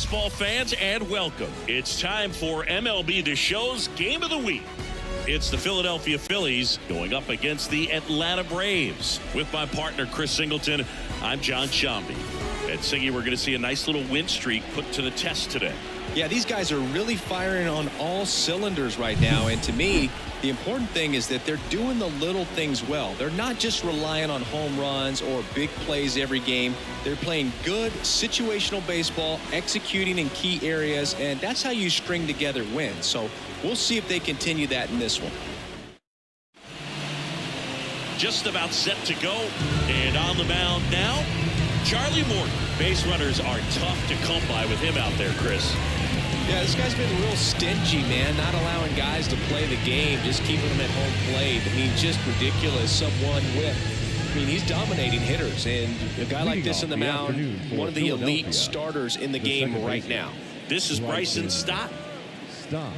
baseball fans, and welcome. It's time for MLB The Show's Game of the Week. It's the Philadelphia Phillies going up against the Atlanta Braves. With my partner, Chris Singleton, I'm John Shambi. At Singy, we're going to see a nice little win streak put to the test today. Yeah, these guys are really firing on all cylinders right now. And to me, the important thing is that they're doing the little things well. They're not just relying on home runs or big plays every game. They're playing good situational baseball, executing in key areas, and that's how you string together wins. So we'll see if they continue that in this one. Just about set to go, and on the mound now, Charlie Morton. Base runners are tough to come by with him out there, Chris. Yeah, this guy's been real stingy, man, not allowing guys to play the game, just keeping them at home plate. I mean, just ridiculous. Sub-1 whip. I mean, he's dominating hitters, and a guy like this in the mound, one of the elite starters in the game right now. This is Bryson Stott. The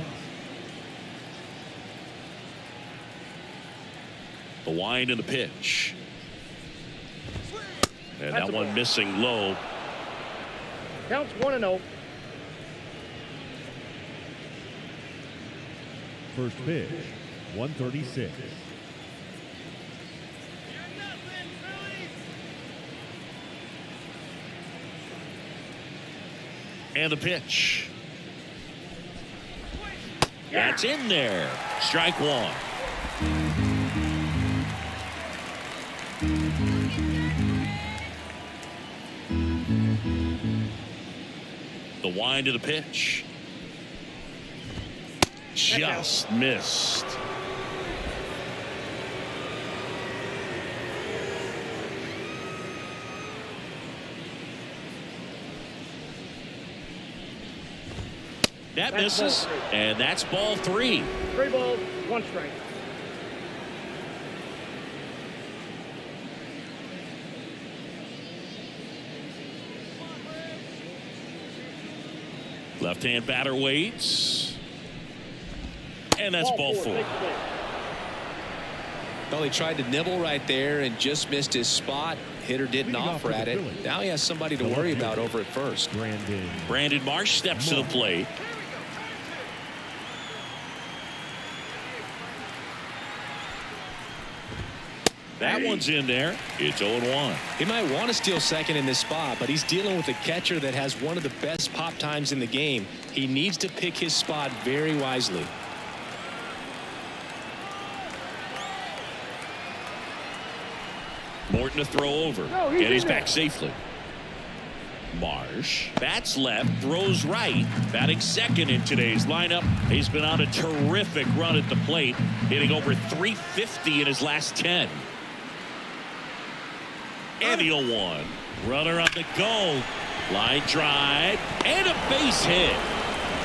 wind and the pitch. And that one missing low. Counts 1-0. First pitch, 136. And the pitch. That's in there. Strike one. The wind of the pitch. Just missed. That misses, and that's ball 3. 3 balls, 1 strike. Left-hand batter waits. And that's ball 4. Well, he tried to nibble right there and just missed his spot. Hitter didn't offer at it. Now he has somebody to worry about over at first. Brandon Marsh steps to the plate. That one's in there. It's 0-1. He might want to steal second in this spot, but he's dealing with a catcher that has one of the best pop times in the game. He needs to pick his spot very wisely. Morton to throw over, and he's back safely. Marsh bats left, throws right, batting second in today's lineup. He's been on a terrific run at the plate, hitting over 350 in his last 10. And the 0-1. Runner on the go. Line drive, and a base hit.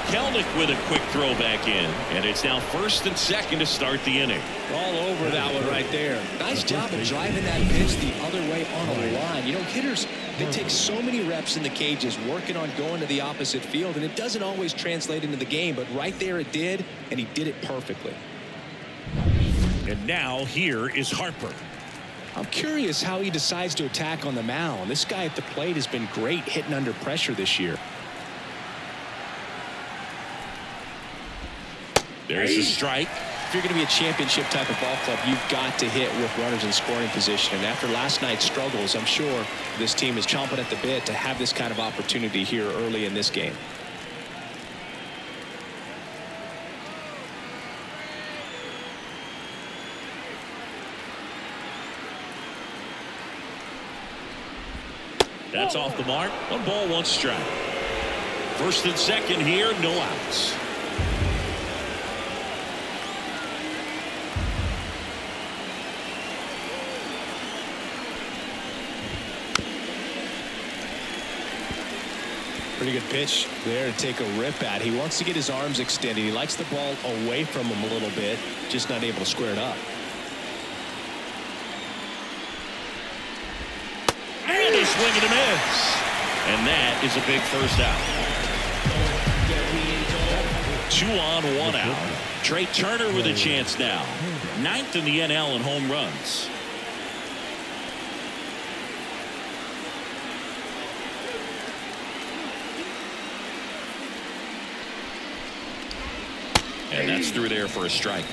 Kelnick with a quick throw back in, and it's now first and second to start the inning. All over that one right there. Nice job of driving that pitch the other way on a line. You know, hitters, they take so many reps in the cages working on going to the opposite field, and it doesn't always translate into the game, but right there it did, and he did it perfectly. And now here is Harper. I'm curious how he decides to attack on the mound. This guy at the plate has been great hitting under pressure this year. There's a strike. If you're going to be a championship type of ball club, you've got to hit with runners in scoring position. And after last night's struggles, I'm sure this team is chomping at the bit to have this kind of opportunity here early in this game. That's off the mark. 1 ball, 1 strike. First and second here, no outs. Pretty good pitch there to take a rip at. He wants to get his arms extended. He likes the ball away from him a little bit, just not able to square it up. And a swing and a miss. And that is a big first out. 2 on, 1 out. Trey Turner with a chance now. 9th in the NL in home runs. And that's through there for a strike.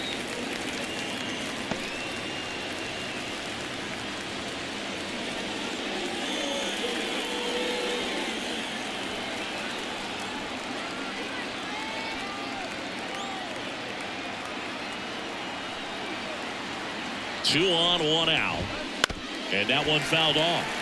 Two on, one out. And that one fouled off.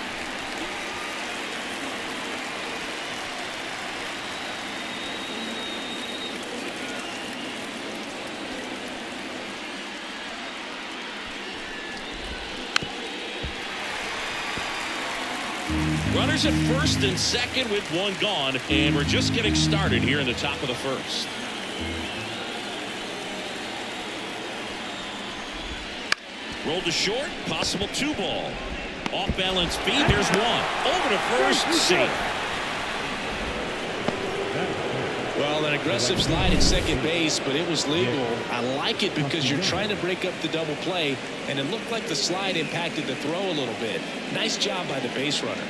Runners at first and second with one gone, and we're just getting started here in the top of the first. Rolled to short, possible 2-ball. Off balance feed, there's one. Over to first, safe. Well, an aggressive slide at second base, but it was legal. I like it because you're trying to break up the double play, and it looked like the slide impacted the throw a little bit. Nice job by the base runner.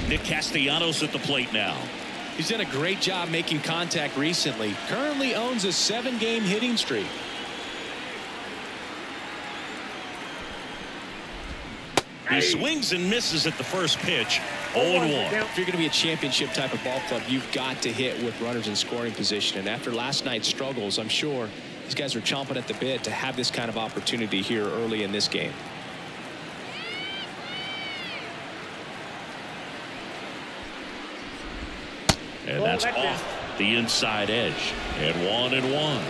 Nick Castellanos at the plate now. He's done a great job making contact recently. Currently owns a 7-game hitting streak. He swings and misses at the first pitch. 0-1. If you're going to be a championship type of ball club, you've got to hit with runners in scoring position. And after last night's struggles, I'm sure these guys are chomping at the bit to have this kind of opportunity here early in this game. And that's off the inside edge. And 1-1.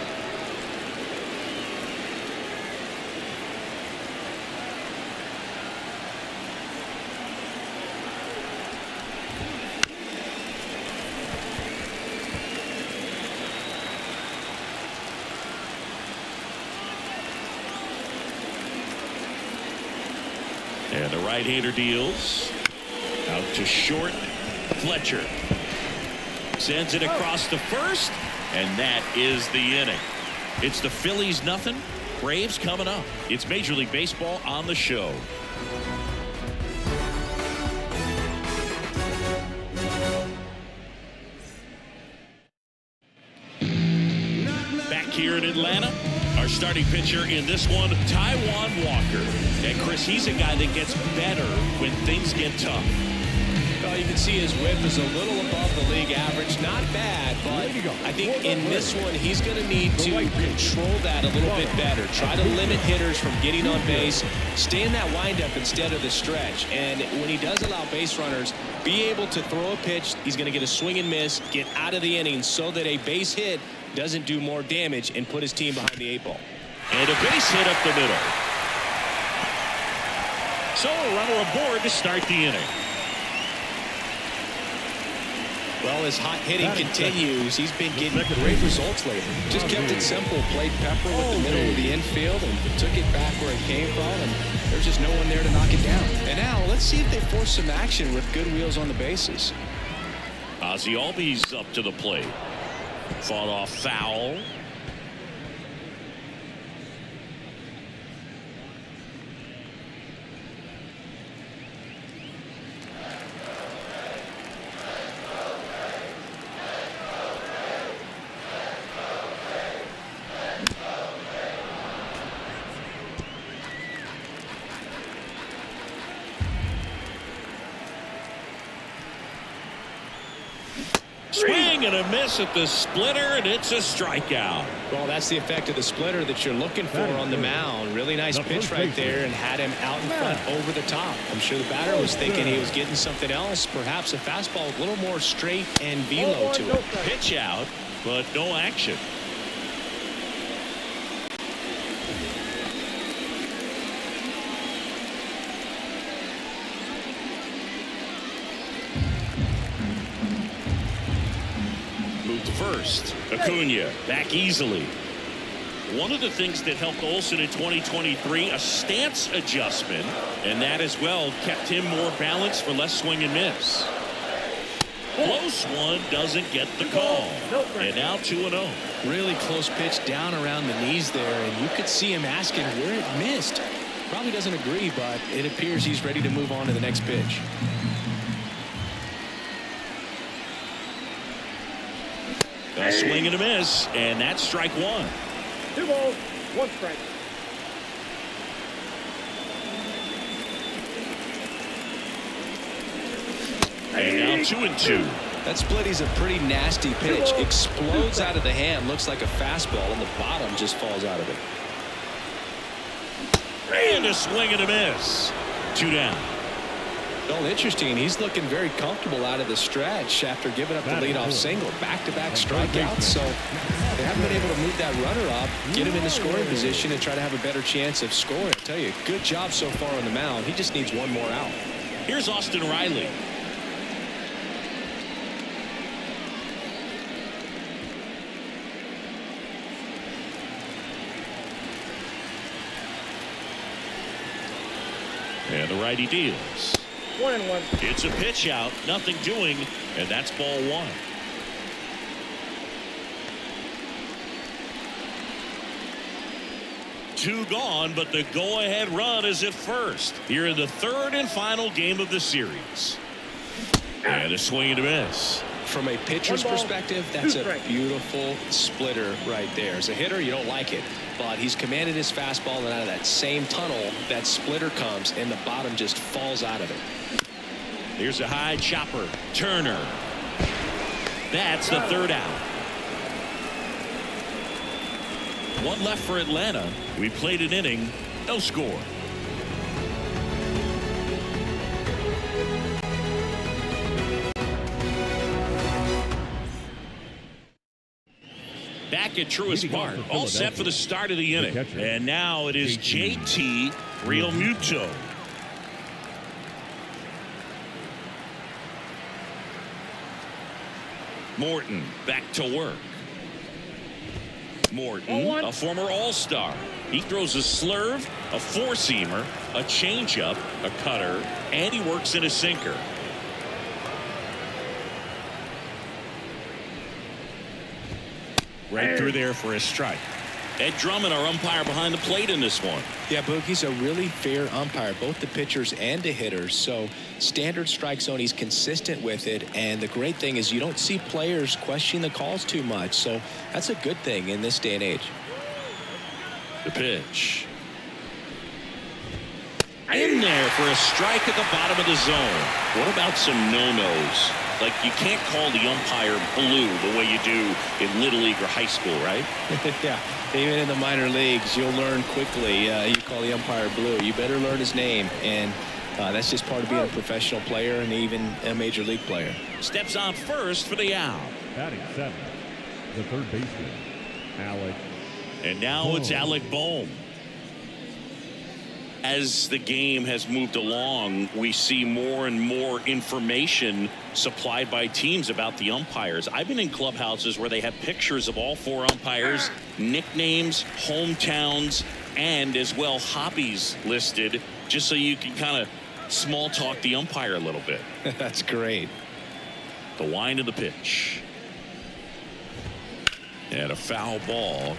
And the right-hander deals. Out to short. Fletcher sends it across to first, and that is the inning. It's the Phillies nothing, Braves coming up. It's Major League Baseball on the show. Back here in Atlanta, our starting pitcher in this one, Taijuan Walker. And Chris, he's a guy that gets better when things get tough. Well, you can see his whip is a little above the league average. Not bad, but I think in this one, he's going to need to control that a little bit better. Try to limit hitters from getting on base. Stay in that windup instead of the stretch. And when he does allow base runners, be able to throw a pitch. He's going to get a swing and miss, get out of the inning so that a base hit doesn't do more damage and put his team behind the 8 ball. And a base hit up the middle. So a runner aboard to start the inning. Well, as hot hitting continues, he's been getting great results lately. Just kept it simple, played pepper with the middle of the infield and took it back where it came from, and there's just no one there to knock it down. And now let's see if they force some action with good wheels on the bases. Ozzie Albies up to the plate. Fought off foul. Swing and a miss at the splitter, and it's a strikeout. Well, that's the effect of the splitter that you're looking for on the mound. Really nice pitch right there and had him out in front over the top. I'm sure the batter was thinking he was getting something else, perhaps a fastball with a little more straight and velo to it. Pitch out, but no action. First, Acuna back easily. One of the things that helped Olsen in 2023, a stance adjustment, and that as well kept him more balanced for less swing and miss. Close one, doesn't get the call. And now 2-0. Really close pitch down around the knees there, and you could see him asking where it missed. Probably doesn't agree, but it appears he's ready to move on to the next pitch. A swing and a miss, and that's strike one. 2 balls, 1 strike. And now 2-2. That split is a pretty nasty pitch. Explodes out of the hand. Looks like a fastball, and the bottom just falls out of it. And a swing and a miss. 2 down. Well, interesting. He's looking very comfortable out of the stretch after giving up the leadoff single. Back-to-back strikeouts. So they haven't been able to move that runner up, get him into scoring position, and try to have a better chance of scoring. I tell you, good job so far on the mound. He just needs one more out. Here's Austin Riley. And the righty deals. 1-1. It's a pitch out, nothing doing, and that's ball 1. Two gone, but the go-ahead run is at first. Here in the 3rd and final game of the series. And a swing and a miss. From a pitcher's perspective, that's a beautiful splitter right there. As a hitter, you don't like it, but he's commanded his fastball, and out of that same tunnel, that splitter comes, and the bottom just falls out of it. Here's a high chopper. Turner. That's the 3rd out. 1 left for Atlanta. We played an inning, no score. Back at Truist Park, all set for the start of the inning. And now it is JT Realmuto. Morton back to work. Morton, a former All-Star. He throws a slurve, a four-seamer, a changeup, a cutter, and he works in a sinker. Right through there for a strike. Ed Drummond, our umpire behind the plate in this one. Yeah, Boogie's a really fair umpire, both the pitchers and the hitters. So standard strike zone, he's consistent with it. And the great thing is you don't see players questioning the calls too much. So that's a good thing in this day and age. The pitch. In there for a strike at the bottom of the zone. What about some no-nos? Like, you can't call the umpire blue the way you do in Little League or high school, right? Yeah, even in the minor leagues, you'll learn quickly. You call the umpire blue. You better learn his name. And that's just part of being a professional player and even a major league player. Steps on first for the out. Batting 7th, the 3rd baseman, Alec. And now it's Alec Bohm. As the game has moved along, we see more and more information supplied by teams about the umpires. I've been in clubhouses where they have pictures of all 4 umpires, nicknames, hometowns, and as well hobbies listed, just so you can kind of small talk the umpire a little bit. That's great. The wind of the pitch. And a foul ball.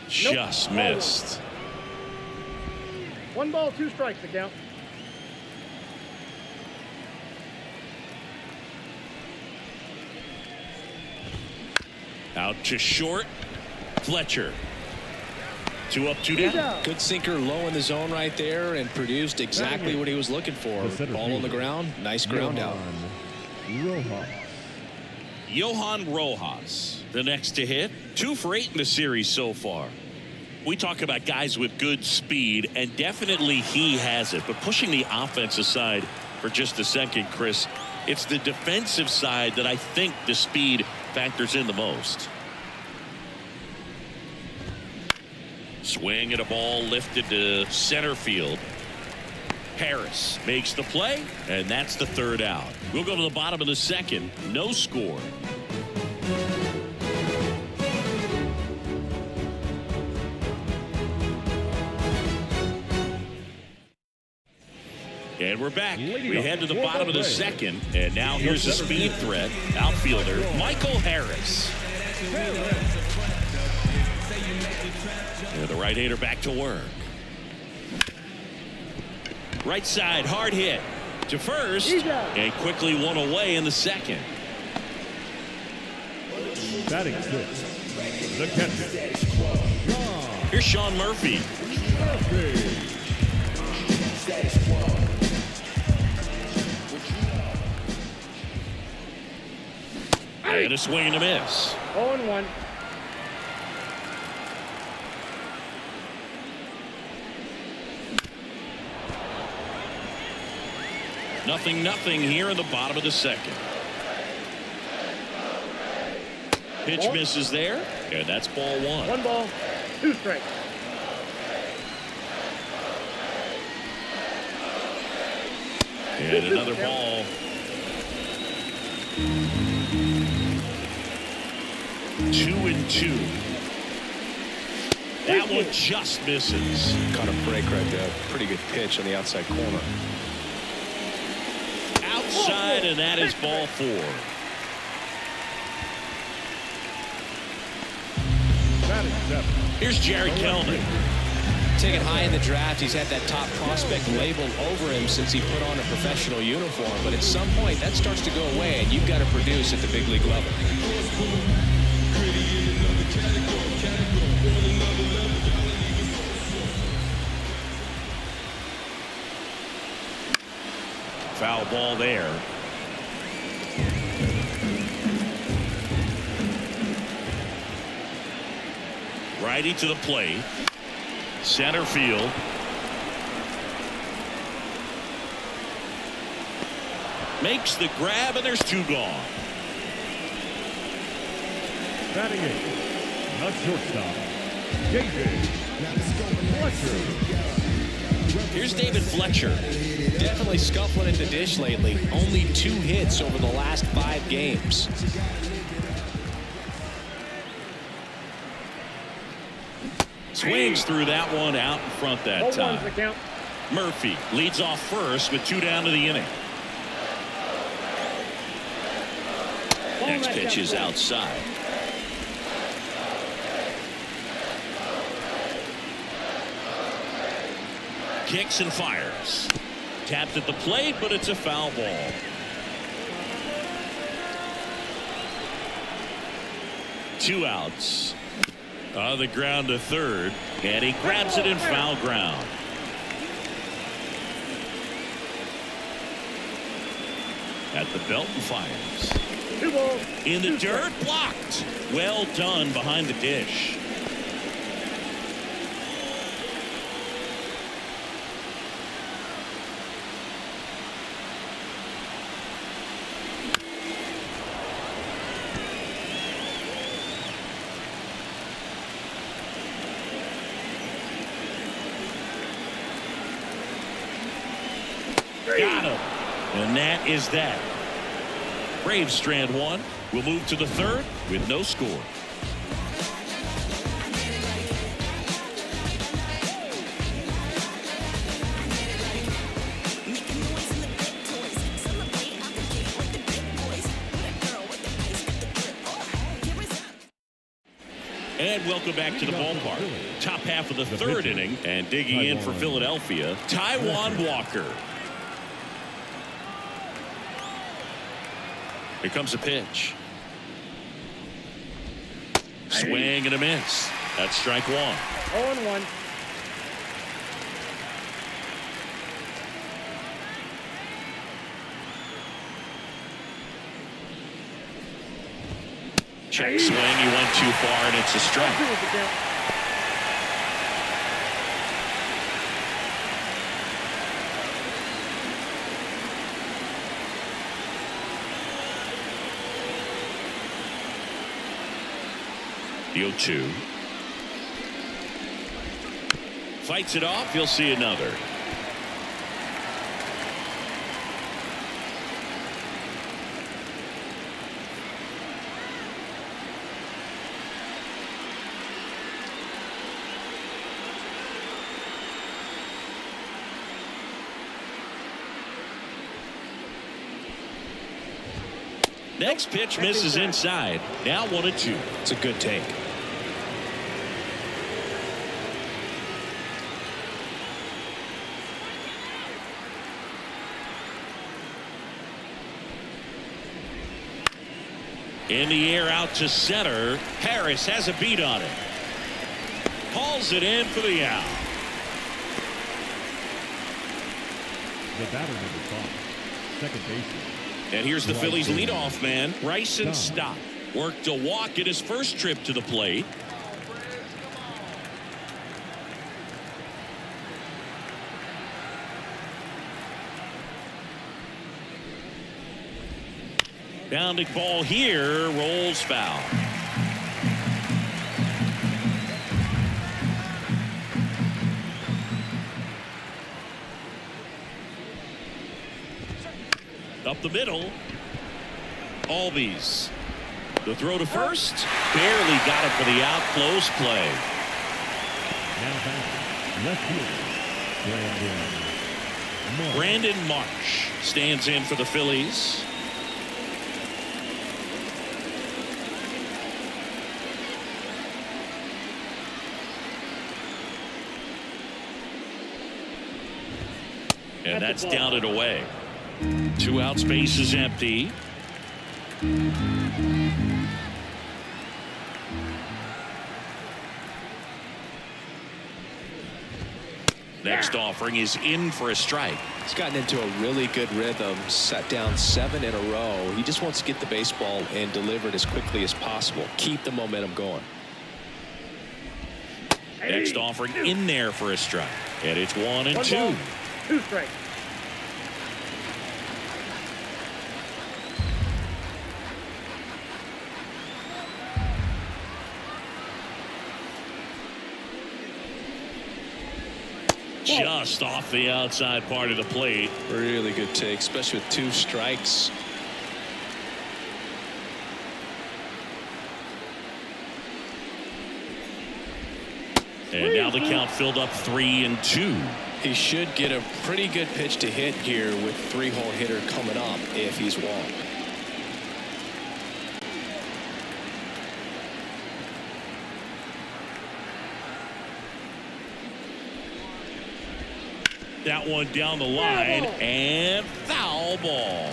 Just missed. 1 ball, 2 strikes to count. Out to short. Fletcher. 2 up, 2 down. Good sinker low in the zone right there and produced exactly what he was looking for. Ball on the ground. Nice ground out. Johan Rojas, the next to hit. 2 for 8 in the series so far. We talk about guys with good speed, and definitely he has it. But pushing the offensive side for just a second, Chris, it's the defensive side that I think the speed factors in the most. Swing at a ball lifted to center field. Harris makes the play, and that's the 3rd out. We'll go to the bottom of the 2nd. No score. And we're back. We head to the bottom of the 2nd, and now here's a speed threat. Outfielder Michael Harris. And the right-hander back to work. Right side, hard hit to first, and quickly one away in the second. Batting sixth, the catcher. Here's Sean Murphy. And a swing and a miss. 0-1. Nothing here in the bottom of the second. Pitch misses there, and that's ball one. 1 ball, 2 strikes. And another ball. Two and two. That one just misses. Caught a break right there. Pretty good pitch on the outside corner. Outside, and that is ball 4. Batting seventh. Here's Jerry Kelman. Taken high in the draft, he's had that top prospect labeled over him since he put on a professional uniform. But at some point, that starts to go away, and you've got to produce at the big league level. Foul ball there. Righty to the plate. Center field. Makes the grab, and there's 2 gone. Batting eighth, the shortstop, David Fletcher. Here's David Fletcher. Definitely scuffling at the dish lately. Only 2 hits over the last 5 games. Swings through that one out in front that 0-1's time. the count. Murphy leads off first with 2 down to the inning. Next pitch is outside. Kicks and fires. Tapped at the plate, but it's a foul ball. Two outs. On the ground to third, and he grabs it in foul ground. At the belt and fires. 2 balls. In the dirt, blocked. Well done behind the dish. Got him. And that is that. Braves strand 1. We'll move to the third with no score. And welcome back to the ballpark. Top half of the third inning, and digging in for Philadelphia, Taijuan Walker. Here comes a pitch. Swing and a miss. That's strike 1. 0-1. Check swing. He went too far, and it's a strike. 2 is the count. The 0-2. Fights it off. You'll see another. Next pitch misses inside. Now 1-2. It's a good take. In the air out to center. Harris has a beat on it. Hauls it in for the out. The batter number 5, second baseman. And here's the Phillies leadoff man, Bryson Stott. Worked a walk in his first trip to the plate. Bounding ball here, rolls foul. Up the middle. Albies. The throw to first. Barely got it for the out. Close play. Now back, left fielder, Brandon Marsh stands in for the Phillies. And that's down and away. 2 outs, base is empty. Next offering is in for a strike. He's gotten into a really good rhythm, set down 7 in a row. He just wants to get the baseball and deliver it as quickly as possible. Keep the momentum going. Next offering in there for a strike. And it's 1 and 2. 2 strikes. Just off the outside part of the plate. Really good take, especially with 2 strikes. And now the count filled up 3 and 2. He should get a pretty good pitch to hit here with 3-hole hitter coming up if he's walked. That one down the line and foul ball.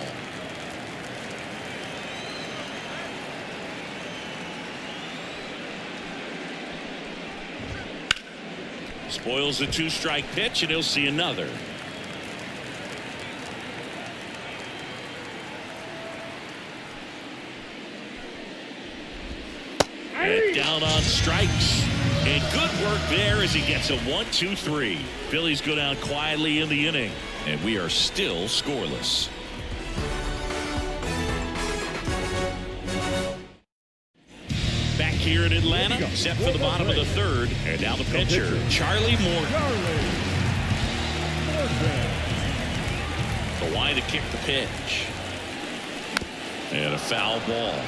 Spoils the 2-strike pitch, and he'll see another. And down on strikes. And good work there as he gets a 1-2-3. Phillies go down quietly in the inning, and we are still scoreless. Back here in Atlanta, set for the bottom of the 3rd, and now the pitcher, Charlie Morton. The line to kick the pitch. And a foul ball.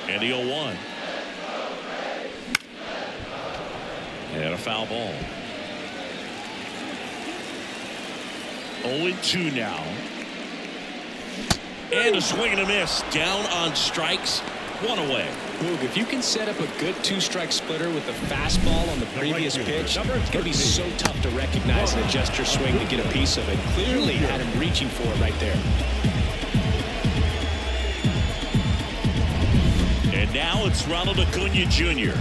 And the 0-1. And a foul ball. 0-2 now. And a swing and a miss. Down on strikes. 1 away. Boog, if you can set up a good 2-strike splitter with a fastball on the previous pitch, it's going to be so tough to recognize and adjust your swing to get a piece of it. Clearly had him reaching for it right there. And now it's Ronald Acuna Jr.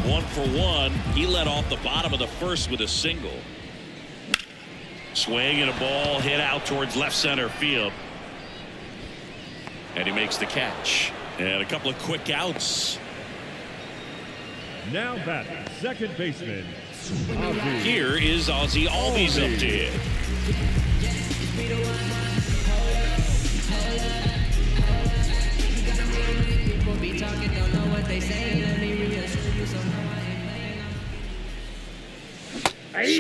1 for 1. He led off the bottom of the 1st with a single. Swing and a ball hit out towards left center field. And he makes the catch. And a couple of quick outs. Now batting, second baseman. Here is Ozzie Albies up to hit.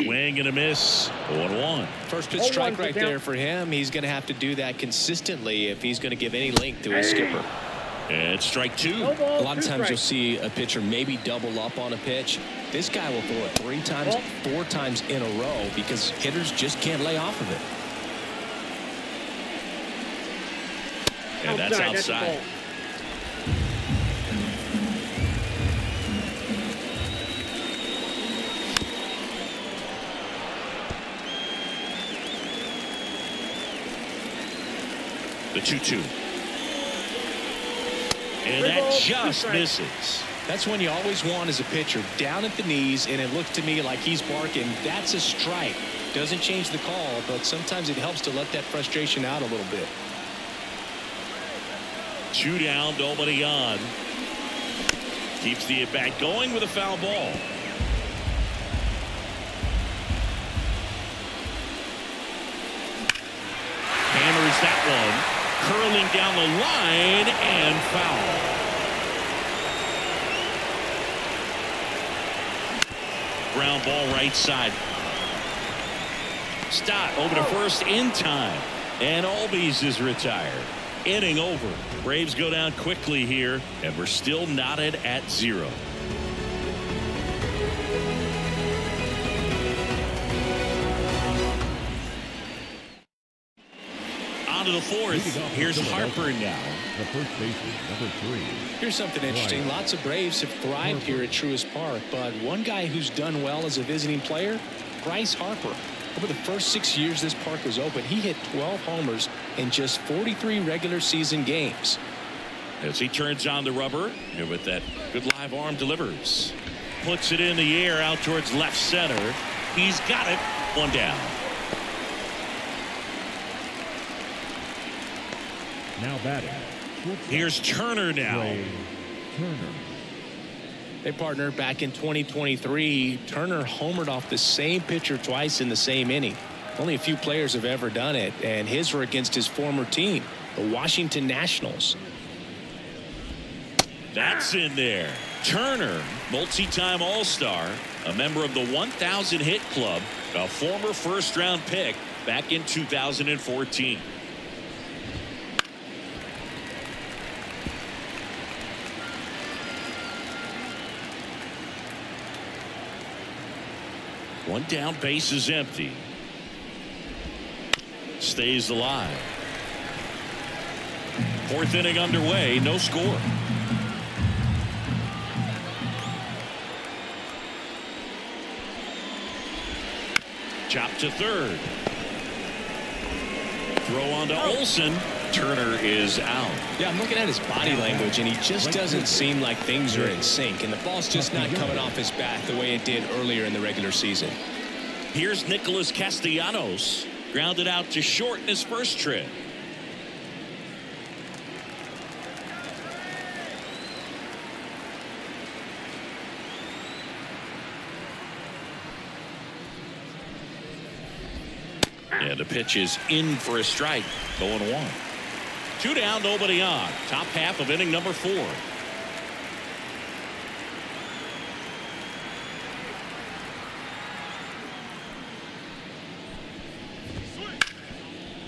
Swing and a miss. 0-1. First pitch strike right there for him. He's going to have to do that consistently if he's going to give any length to his skipper. And strike 2. A lot of times you'll see a pitcher maybe double up on a pitch. This guy will throw it 3 times, 4 times in a row because hitters just can't lay off of it. And that's outside. The 2-2. And that just misses. That's when you always want as a pitcher, down at the knees, and it looks to me like he's barking. That's a strike. Doesn't change the call, but sometimes it helps to let that frustration out a little bit. 2 down, nobody on. Keeps the at-bat going with a foul ball. Hammers that one. Curling down the line and foul. Ground ball right side. Stott over to first in time. And Albies is retired. Inning over. Braves go down quickly here, and we're still knotted at 0. On to the 4th. Here's Harper now. The first baseman, number 3. Here's something interesting. Lots of Braves have thrived here at Truist Park, but one guy who's done well as a visiting player, Bryce Harper. Over the first 6 years this park was open, he hit 12 homers in just 43 regular season games. As he turns on the rubber, and with that good live arm delivers. Puts it in the air out towards left center. He's got it. 1 down. Now batting. Here's Turner now. Turner. Hey, partner, back in 2023, Turner homered off the same pitcher twice in the same inning. Only a few players have ever done it, and his were against his former team, the Washington Nationals. That's in there. Turner, multi-time All-Star, a member of the 1,000 hit club, a former first-round pick back in 2014. One down, base is empty. Stays alive. 4th inning underway, no score. Chop to third. Throw on to Olsen. Turner is out. Yeah, I'm looking at his body language, and he just doesn't seem like things are in sync, and the ball's just not coming off his bat the way it did earlier in the regular season. Here's Nicholas Castellanos. Grounded out to short in his first trip. And the pitch is in for a strike. 0-1. 2 down, nobody on. Top half of inning number 4.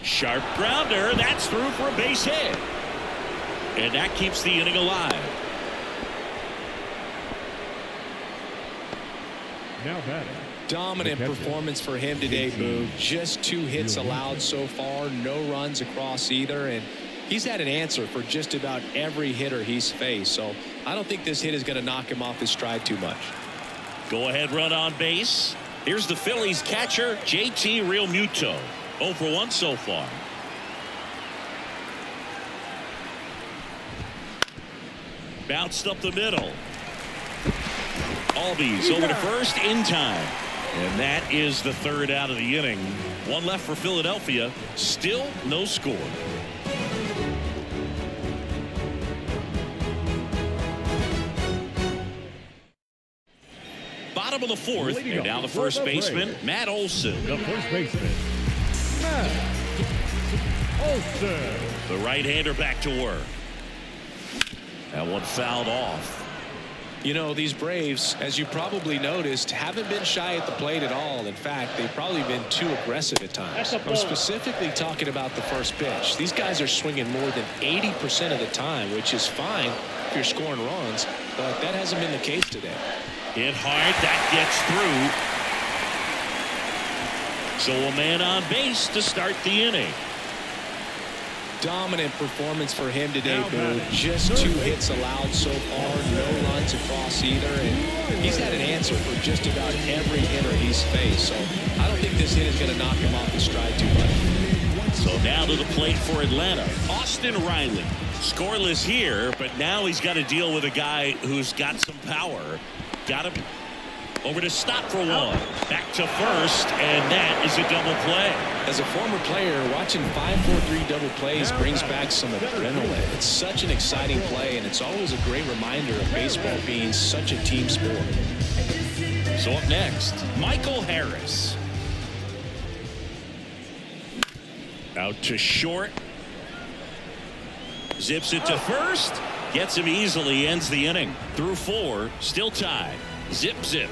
Sharp grounder. That's through for a base hit. And that keeps the inning alive. Now batting. Dominant performance for him today, Boo. Just 2 hits allowed so far, no runs across either, and he's had an answer for just about every hitter he's faced, so I don't think this hit is going to knock him off his stride too much. Go ahead run on base. Here's the Phillies catcher, JT Realmuto. 0 for 1 so far. Bounced up the middle. Albies over to first in time. And that is the 3rd out of the inning. 1 left for Philadelphia. Still no score. Bottom of the 4th. And now the first baseman, Matt Olson. The first baseman, Matt Olson. The right-hander back to work. That one fouled off. You know, these Braves, as you probably noticed, haven't been shy at the plate at all. In fact, they've probably been too aggressive at times. I'm specifically talking about the first pitch. These guys are swinging more than 80% of the time, which is fine if you're scoring runs, but that hasn't been the case today. Hit hard. That gets through. So a man on base to start the inning. Dominant performance for him today, Boo. Just 2 hits allowed so far, no runs across either, and he's had an answer for just about every hitter he's faced, so I don't think this hit is going to knock him off his stride too much. So now to the plate for Atlanta, Austin Riley. Scoreless here, but now he's got to deal with a guy who's got some power. Got him over to stop for one. Back to first, and that is a double play. As a former player, watching 5-4-3 double plays brings back some adrenaline. It's such an exciting play, and it's always a great reminder of baseball being such a team sport. So up next, Michael Harris. Out to short. Zips it to first. Gets him easily. Ends the inning. Through 4. Still tied. Zip, zip.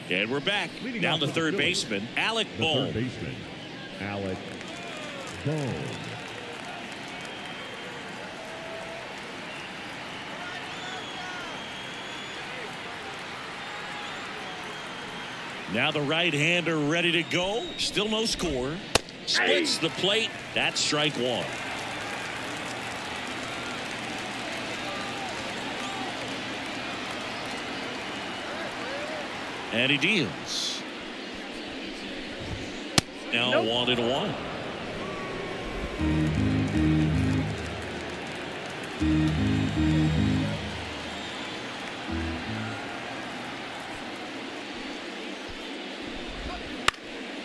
And we're back. Now the third baseman, Alec Bohm. Third baseman, Alec Bohm. Now the right-hander ready to go. Still no score. Splits the plate. That's strike one. And he deals. Now 1-1.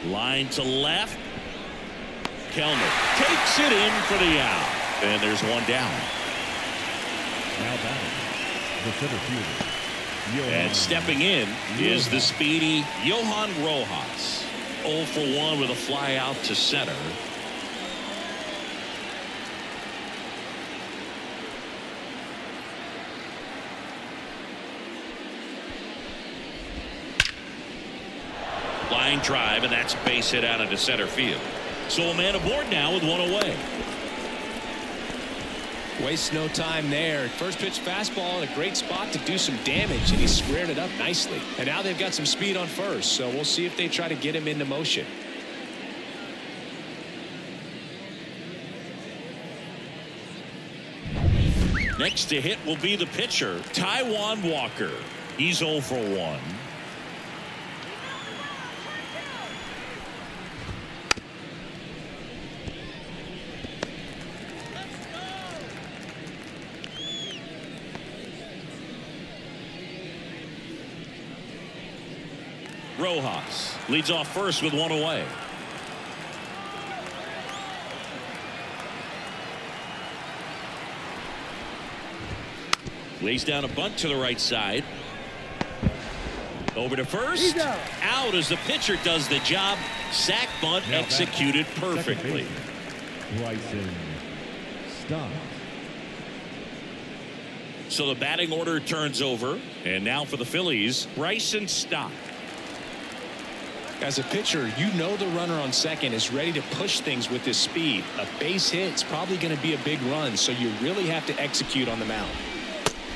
Line to left. Kellner takes it in for the out. And there's one down. Now batting, the center fielder. And stepping in is the speedy Johan Rojas. 0 for 1 with a fly out to center. Line drive, and that's base hit out into center field. So a man aboard now with one away. Wastes no time there. First pitch fastball in a great spot to do some damage, and he squared it up nicely. And now they've got some speed on first, so we'll see if they try to get him into motion. Next to hit will be the pitcher, Taijuan Walker. He's 0 for 1. Rojas leads off first with one away. Lays down a bunt to the right side. Over to first. Out as the pitcher does the job. Sack bunt executed perfectly. Bryson Stott. So the batting order turns over. And now for the Phillies, Bryson Stott. As a pitcher, you know the runner on second is ready to push things with his speed. A base hit's probably going to be a big run, so you really have to execute on the mound.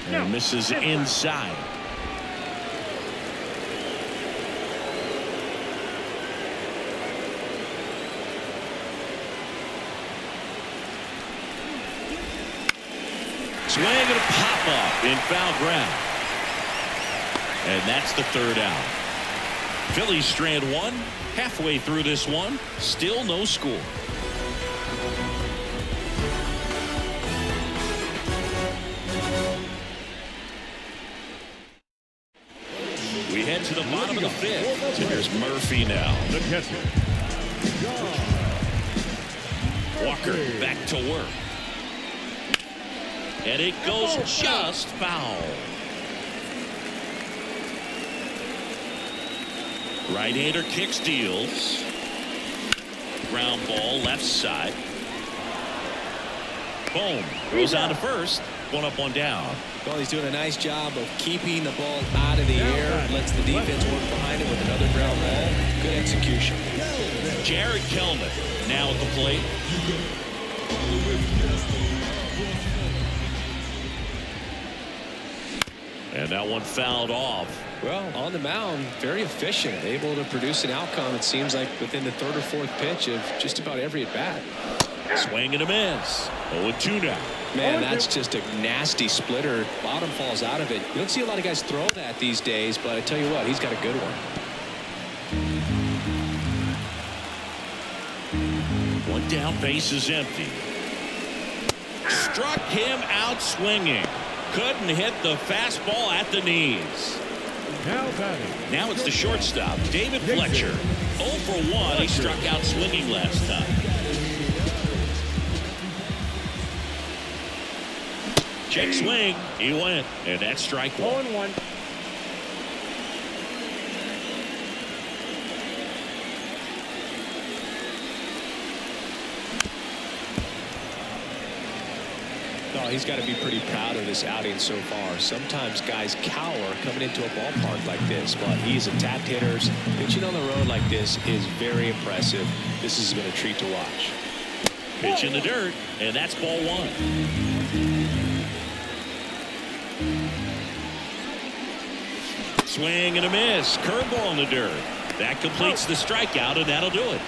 And misses inside. Swing and a pop up in foul ground. And that's the third out. Phillies strand one. Halfway through this one. Still no score. We head to the bottom of the fifth. Here's Murphy now. The catcher, Walker back to work. And it goes just foul. Right-hander kicks, deals. Ground ball left side. Boom. Goes on to first. One up, one down. Well, he's doing a nice job of keeping the ball out of the air. Lets the defense work behind it with another ground ball. Good execution. Jared Kellner now at the plate. And that one fouled off. Well, on the mound, very efficient, able to produce an outcome, it seems like, within the third or fourth pitch of just about every at-bat. Swing and a miss. 0-2 now. Man, that's just a nasty splitter. Bottom falls out of it. You don't see a lot of guys throw that these days, but I tell you what, he's got a good one. One down, base is empty. Struck him out swinging. Couldn't hit the fastball at the knees. Now batting. Now it's the shortstop, David Fletcher. 0 for 1. He struck out swinging last time. Check swing. He went. And that's strike one. 0-1. Oh, he's got to be pretty proud of this outing so far. Sometimes guys cower coming into a ballpark like this, but he's attacked hitters. Pitching on the road like this is very impressive. This has been a treat to watch. Pitch in the dirt, and that's ball one. Swing and a miss. Curveball in the dirt. That completes the strikeout, and that'll do it.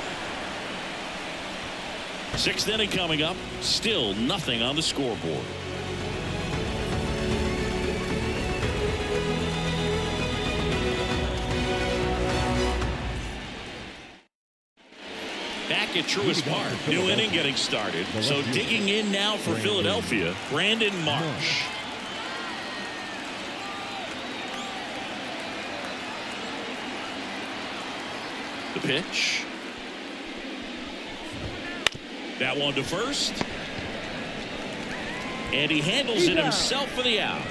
Sixth inning coming up. Still nothing on the scoreboard. Back at Truist Park. New inning getting started. So digging in now for Philadelphia, Brandon Marsh. The pitch. That one to first. And he handles it himself for the out.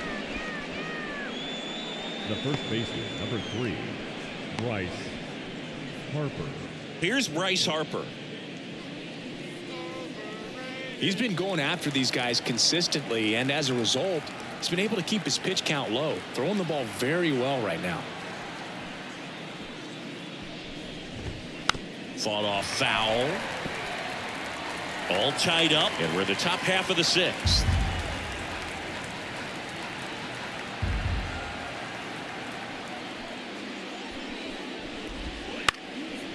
The first baseman, number 3, Bryce Harper. Here's Bryce Harper. He's been going after these guys consistently, and as a result, he's been able to keep his pitch count low, throwing the ball very well right now. Fought off foul. All tied up, and we're the top half of the sixth.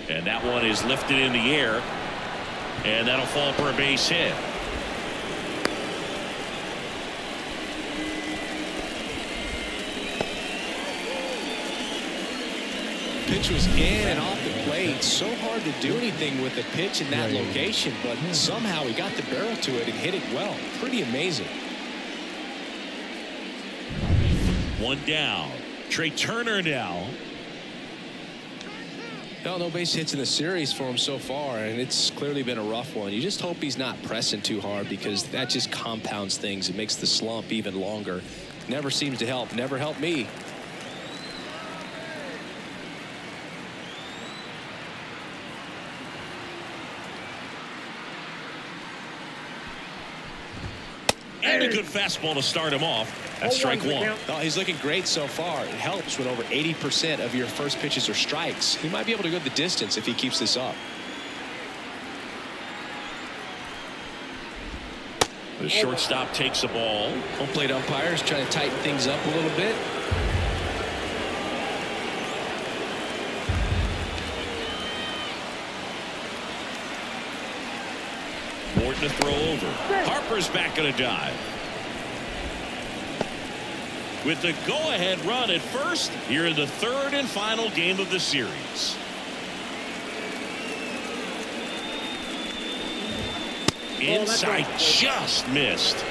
And that one is lifted in the air, and that'll fall for a base hit. Pitch was in and off the plate. So hard to do anything with the pitch in that location, but somehow he got the barrel to it and hit it well. Pretty amazing. One down. Trey Turner now. No base hits in the series for him so far, and it's clearly been a rough one. You just hope he's not pressing too hard, because that just compounds things. It makes the slump even longer. Never seems to help. Never helped me. And a good fastball to start him off. That's strike one. Oh, he's looking great so far. It helps when over 80% of your first pitches are strikes. He might be able to go the distance if he keeps this up. The shortstop takes the ball. Home plate umpires trying to tighten things up a little bit. Morton to throw over. Harper's back on a dive. With the go-ahead run at first, here in the third and final game of the series. Inside, just missed.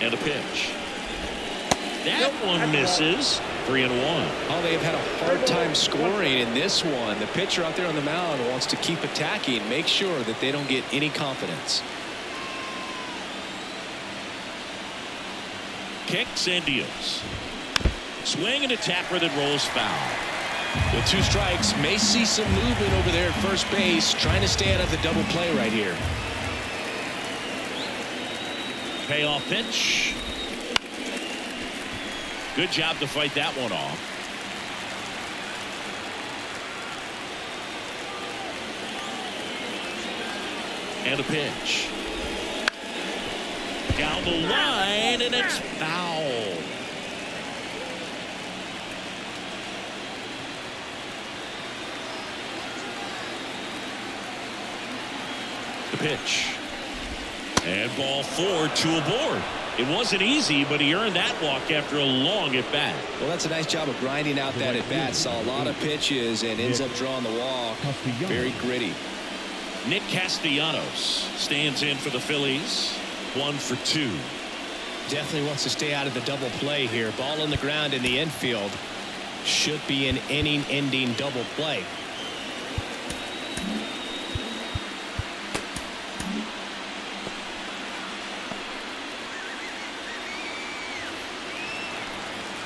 And a pitch. That one misses. 3-1. Oh, they've had a hard time scoring in this one. The pitcher out there on the mound wants to keep attacking, make sure that they don't get any confidence. Kicks and deals. Swing and a tapper that rolls foul. With 2 strikes, may see some movement over there at first base, trying to stay out of the double play right here. Payoff pitch. Good job to fight that one off. And a pitch. Down the line, and it's foul. pitch. And ball 4, 2 aboard. It wasn't easy, but he earned that walk after a long at bat. Well, that's a nice job of grinding out that at bat. Saw a lot of pitches and ends up drawing the walk. Very gritty. Nick Castellanos stands in for the Phillies. 1 for 2. Definitely wants to stay out of the double play here. Ball on the ground in the infield. Should be an inning-ending double play.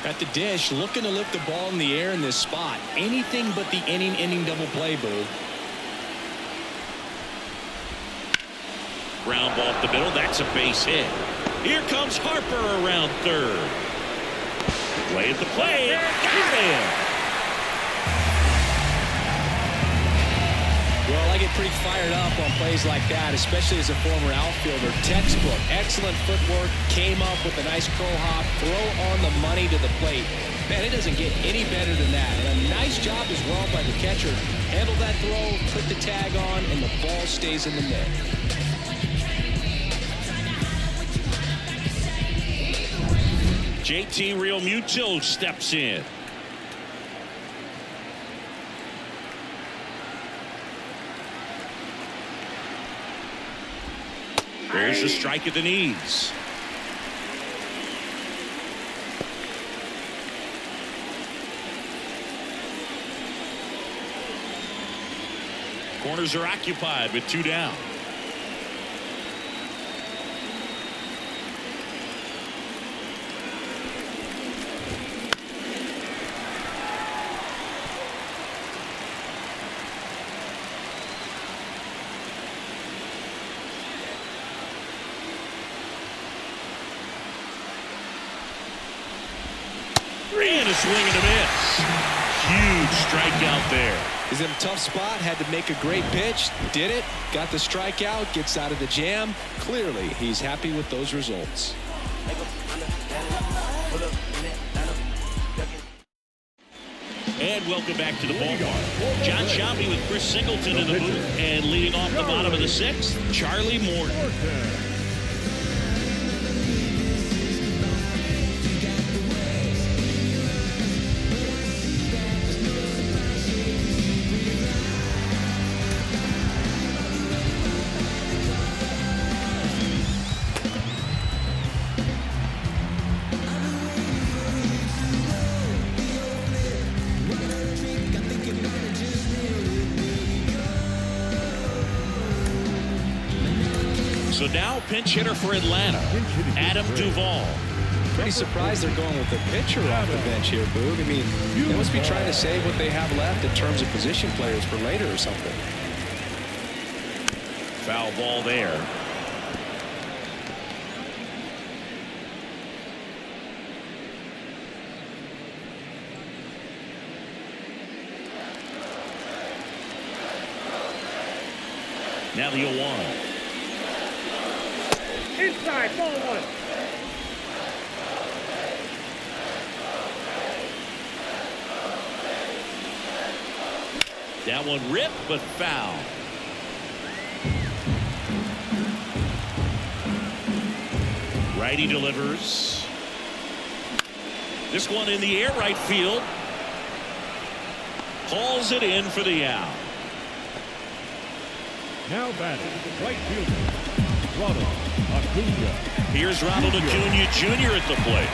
At the dish, looking to lift the ball in the air in this spot. Anything but the inning-ending double play, Boo. Ground ball up the middle. That's a base hit. Here comes Harper around third. Play at the plate. Got him. Well, I get pretty fired up on plays like that, especially as a former outfielder. Textbook, excellent footwork, came up with a nice crow hop, throw on the money to the plate. Man, it doesn't get any better than that. And a nice job as well by the catcher. Handle that throw, put the tag on, and the ball stays in the mitt. JT Realmuto steps in. There's a strike at the knees. Corners are occupied with 2 down. And a swing and a miss. Huge strikeout there. He's in a tough spot. Had to make a great pitch. Did it. Got the strikeout. Gets out of the jam. Clearly, he's happy with those results. And welcome back to the ballpark. John Sciambi with Chris Singleton in the booth. And leading off the bottom of the 6th, Charlie Morton. So now pinch hitter for Atlanta, Adam Duvall. Pretty surprised they're going with the pitcher off the bench here, Boog. I mean, they must be trying to save what they have left in terms of position players for later or something. Foul ball there. Now the 0-1. Inside, ball 1. That one ripped, but foul. Righty delivers. This one in the air, right field. Hauls it in for the out. Now batting, right fielder, Ronald Acuna. Here's Ronald Acuna Jr. at the plate.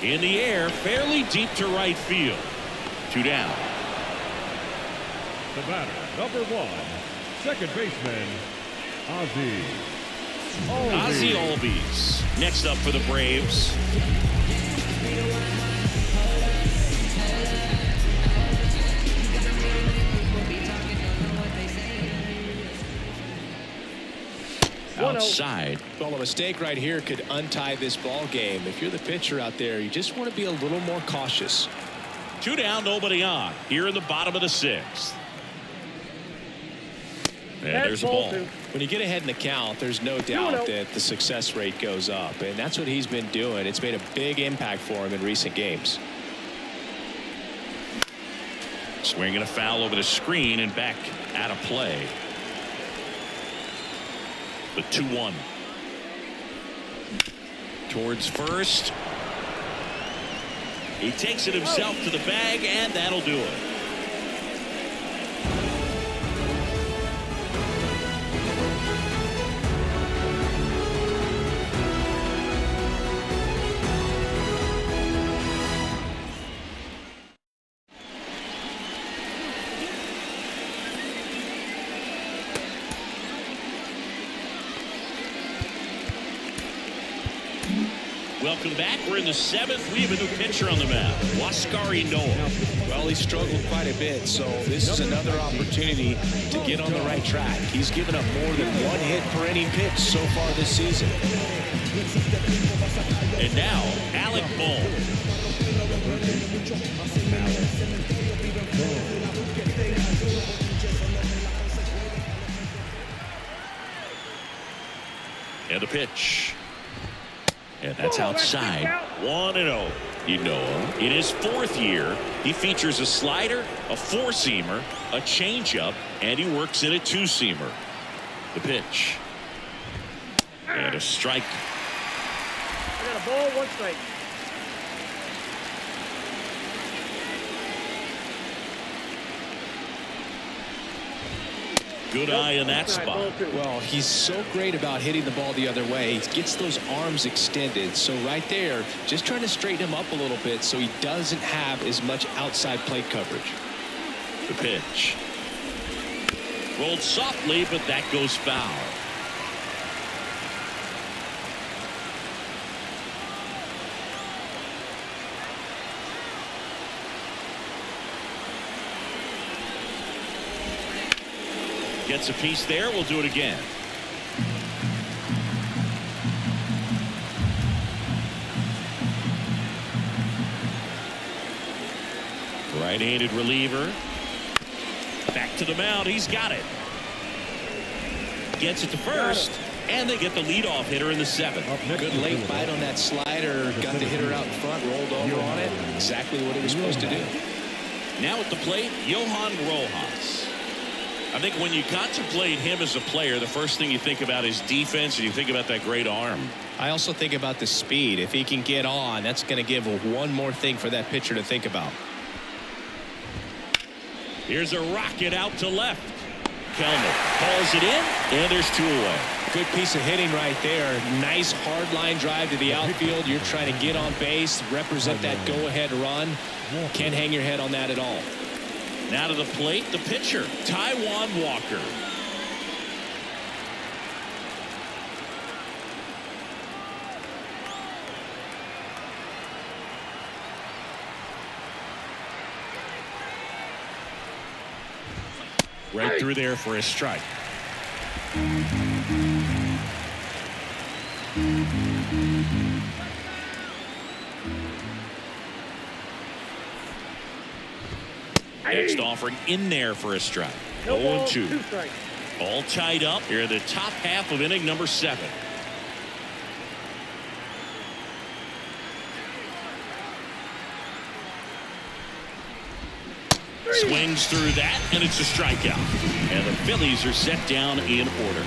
In the air, fairly deep to right field. 2 down. The batter, number 1, second baseman, Ozzie Albies. Next up for the Braves. Outside. Well, a mistake right here could untie this ball game. If you're the pitcher out there, you just want to be a little more cautious. 2 down, nobody on. Here in the bottom of the 6th. And there's a ball. When you get ahead in the count, there's no doubt that the success rate goes up, and that's what he's been doing. It's made a big impact for him in recent games. Swinging a foul over the screen and back out of play. The 2-1 towards first. He takes it himself to the bag, and that'll do it. Welcome back. We're in the 7th. We have a new pitcher on the mound, Waskari Noah. Well, he struggled quite a bit, so this is another opportunity to get on the right track. He's given up more than 1 hit per inning pitch so far this season. And now, Alec Bohm. And the pitch. And that's outside. 1-0. You know him. In his 4th year, he features a slider, a 4-seamer, a changeup, and he works in a 2-seamer. The pitch. And a strike. I got a ball, 1 strike. Good eye in that spot. Well, he's so great about hitting the ball the other way. He gets those arms extended. So right there, just trying to straighten him up a little bit so he doesn't have as much outside plate coverage. The pitch. Rolled softly, but that goes foul. Gets a piece there. We'll do it again. Right-handed reliever. Back to the mound. He's got it. Gets it to first. And they get the leadoff hitter in the 7th. Good late bite on that slider. Got the hitter out in front. Rolled over on it. Exactly what he was supposed to do. Now at the plate, Johan Rojas. I think when you contemplate him as a player, the first thing you think about is defense, and you think about that great arm. I also think about the speed. If he can get on, that's going to give one more thing for that pitcher to think about. Here's a rocket out to left. Kelman calls it in, and there's 2 away. Good piece of hitting right there. Nice hard line drive to the outfield. You're trying to get on base, represent that go-ahead run. Can't hang your head on that at all. Now to the plate, the pitcher, Taijuan Walker. Right through there for a strike. Next offering in there for a strike. 0-2. All tied up here in the top half of inning number 7. Swings through that, and it's a strikeout. And the Phillies are set down in order.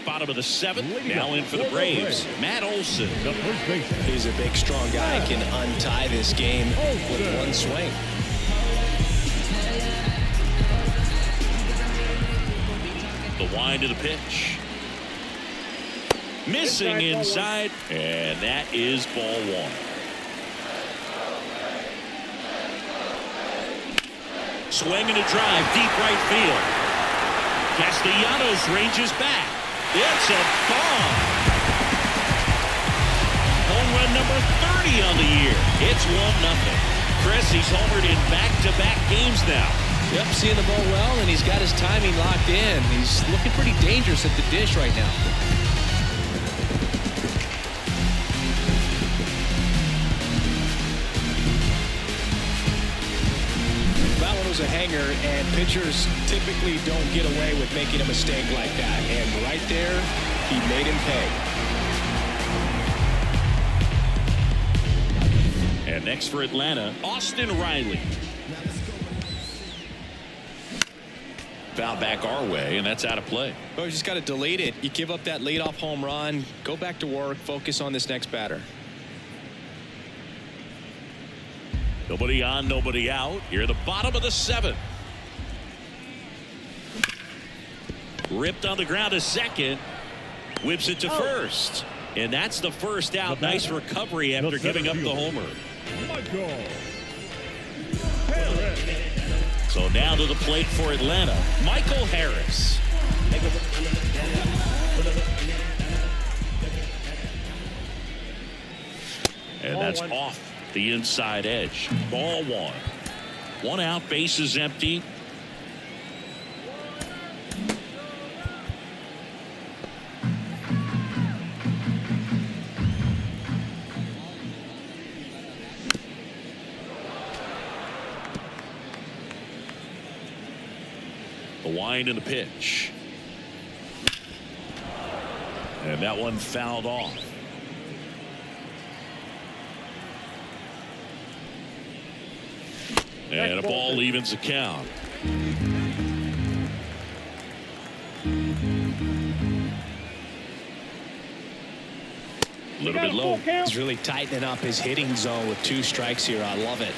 Bottom of the 7th, now in for the Braves, Matt Olson. He's a big, strong guy. Can untie this game with 1 swing. The wind of the pitch. Missing inside, and that is ball 1. Swing and a drive, deep right field. Castellanos ranges back. It's a bomb. Home run number 30 on the year. It's 1-0. Chris, he's homered in back-to-back games now. Yep, seeing the ball well, and he's got his timing locked in. He's looking pretty dangerous at the dish right now. hanger, and pitchers typically don't get away with making a mistake like that. And right there, he made him pay. And next for Atlanta, Austin Riley. Foul back our way, and that's out of play. Well, you just got to delete it. You give up that leadoff home run, go back to work, focus on this next batter. Nobody on, nobody out. Here at the bottom of the 7th. Ripped on the ground to second. Whips it to first. And that's the first out. Nice recovery after giving up the homer. So now to the plate for Atlanta, Michael Harris. And that's off the inside edge. Ball 1. 1 out, bases empty. The wind and the pitch. And that one fouled off. And a ball evens the count. A little bit low. He's really tightening up his hitting zone with 2 strikes here. I love it.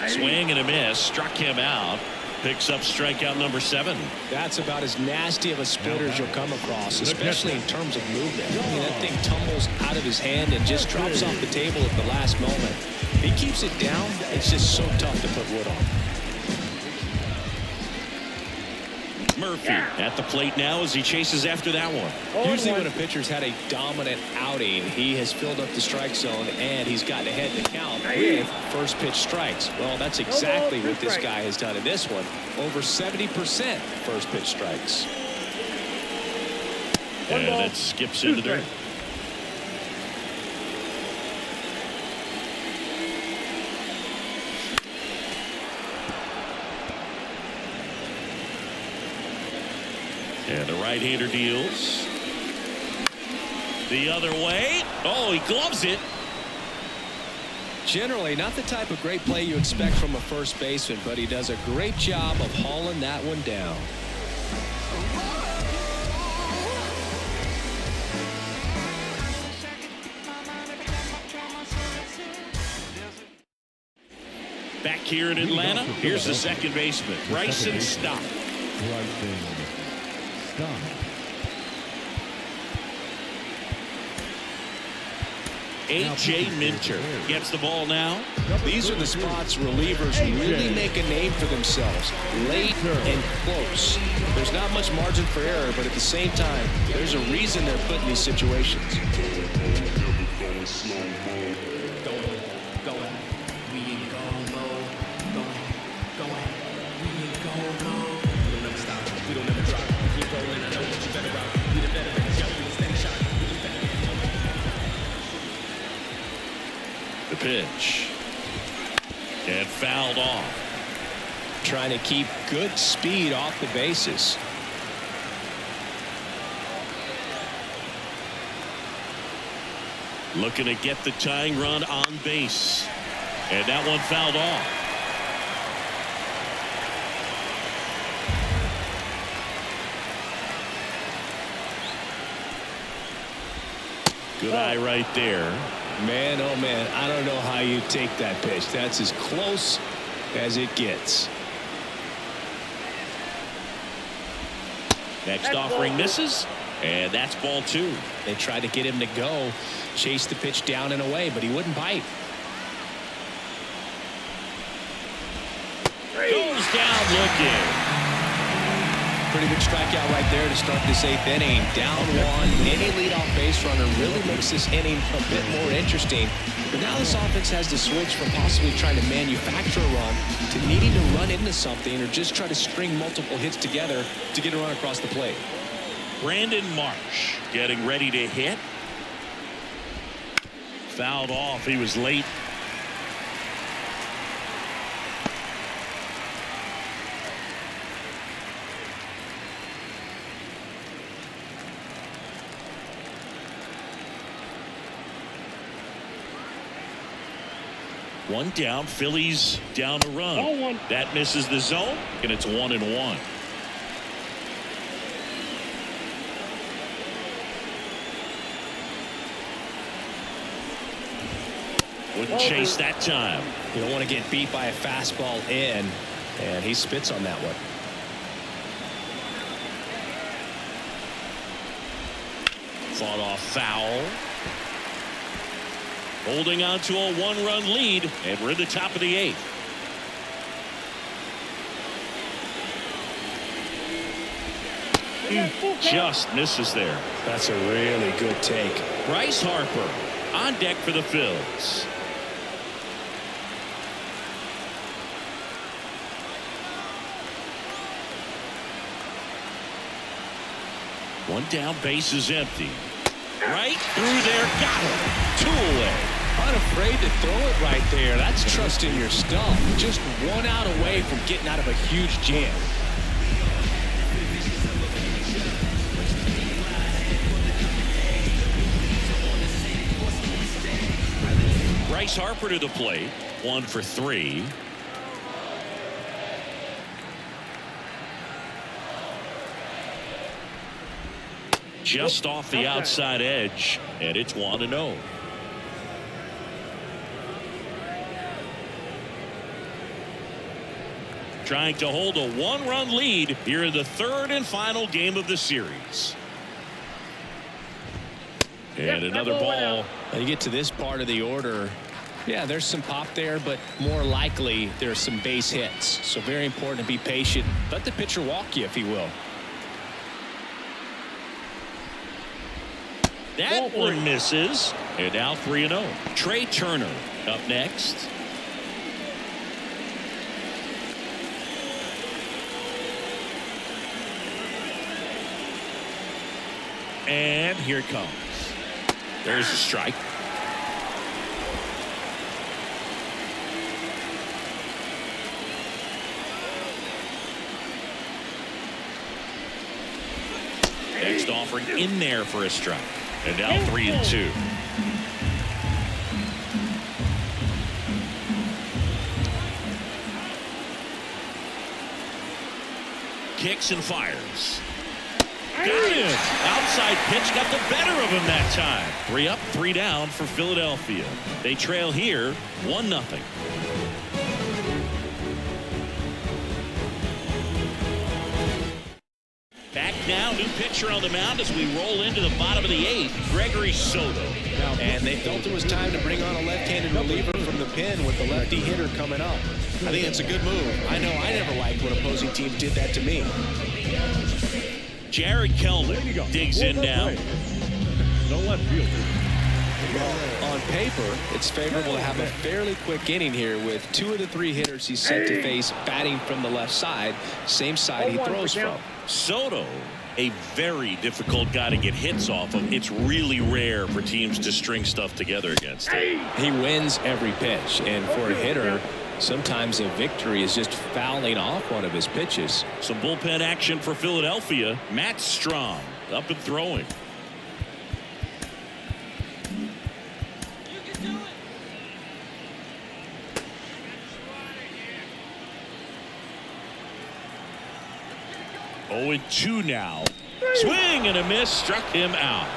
Swing and a miss. Struck him out. Picks up strikeout number 7. That's about as nasty of a splitter as you'll come across, especially in terms of movement. I mean, that thing tumbles out of his hand and just drops off the table at the last moment. If he keeps it down, it's just so tough to put wood on. Murphy at the plate now as he chases after that one. Usually when a pitcher's had a dominant outing, he has filled up the strike zone and he's gotten ahead in the count with first pitch strikes. Well, that's exactly what this guy has done in this one. Over 70% first pitch strikes. And that skips into dirt. And the right-hander deals. The other way. Oh, he gloves it. Generally, not the type of great play you expect from a first baseman, but he does a great job of hauling that one down. Back here in Atlanta, here's the second baseman, Bryson Stott. A.J. Minter gets the ball now. These are the spots relievers really make a name for themselves. Late and close. There's not much margin for error, but at the same time, there's a reason they're put in these situations. The pitch. And fouled off. Trying to keep good speed off the bases. Looking to get the tying run on base. And that one fouled off. Good eye right there. Man, oh man, I don't know how you take that pitch. That's as close as it gets. Next offering misses, and that's ball 2. They tried to get him to go, chase the pitch down and away, but he wouldn't bite. Goes down looking. Pretty good strikeout right there to start this 8th inning. Down 1. Any leadoff base runner really makes this inning a bit more interesting. But now this offense has to switch from possibly trying to manufacture a run to needing to run into something or just try to string multiple hits together to get a run across the plate. Brandon Marsh getting ready to hit. Fouled off. He was late. One down, Phillies down a run. Ball one. That misses the zone, and it's 1-1. Wouldn't chase that time. You don't want to get beat by a fastball in, and he spits on that one. Fought off foul. Holding on to a one-run lead, and we're in the top of the 8th. Just misses there. That's a really good take. Bryce Harper on deck for the Phils. One down, base is empty. Right through there, got him. 2 away. Unafraid to throw it right there. That's trusting your stuff. Just 1 out away from getting out of a huge jam. Bryce Harper to the plate. 1 for 3. Just off the outside edge, and it's 1-0. Trying to hold a 1-run lead here in the 3rd and final game of the series. And another ball. When you get to this part of the order, yeah, there's some pop there, but more likely there's some base hits. So very important to be patient. Let the pitcher walk you, if he will. That one misses, and now 3-0. Trey Turner up next. And here it comes. There's a strike. Next offering in there for a strike. And now 3-2. Kicks and fires. Got it. Outside pitch got the better of him that time. 3 up, 3 down for Philadelphia. They trail here 1-0. Back now, new pitcher on the mound as we roll into the bottom of the 8th, Gregory Soto. And they felt it was time to bring on a left-handed reliever from the pen with the lefty hitter coming up. I think it's a good move. I know I never liked when opposing teams did that to me. Jared Kelnick digs in now. No left fielder. Well, on paper, it's favorable to have a fairly quick inning here with 2 of the 3 hitters he's set to face batting from the left side, same side he throws from. Soto, a very difficult guy to get hits off of. It's really rare for teams to string stuff together against him. He wins every pitch, and for a hitter, sometimes a victory is just fouling off one of his pitches. Some bullpen action for Philadelphia. Matt Strong up and throwing. Oh, 2 now. Swing and a miss, struck him out.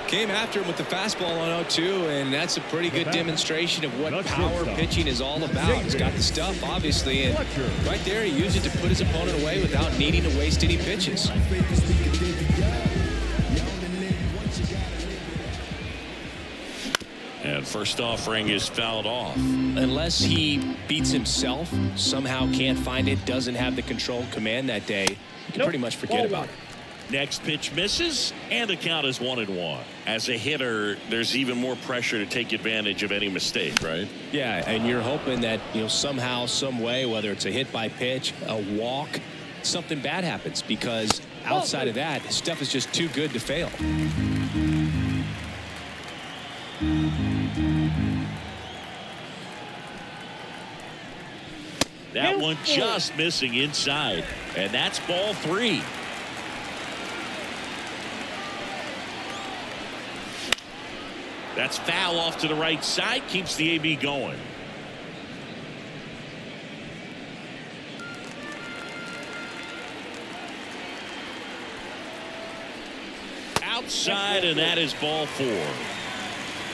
Came after him with the fastball on 0-2, and that's a pretty good demonstration of what power pitching is all about. He's got the stuff, obviously, and right there he used it to put his opponent away without needing to waste any pitches. And first offering is fouled off. Unless he beats himself, somehow can't find it, doesn't have the control command that day, you can pretty much forget about it. Next pitch misses, and the count is 1-1. As a hitter, there's even more pressure to take advantage of any mistake, right? Yeah, and you're hoping that, somehow, some way, whether it's a hit by pitch, a walk, something bad happens, because outside of that, stuff is just too good to fail. That one just missing inside, and that's ball 3. That's foul off to the right side. Keeps the AB going. Outside, and that is ball 4.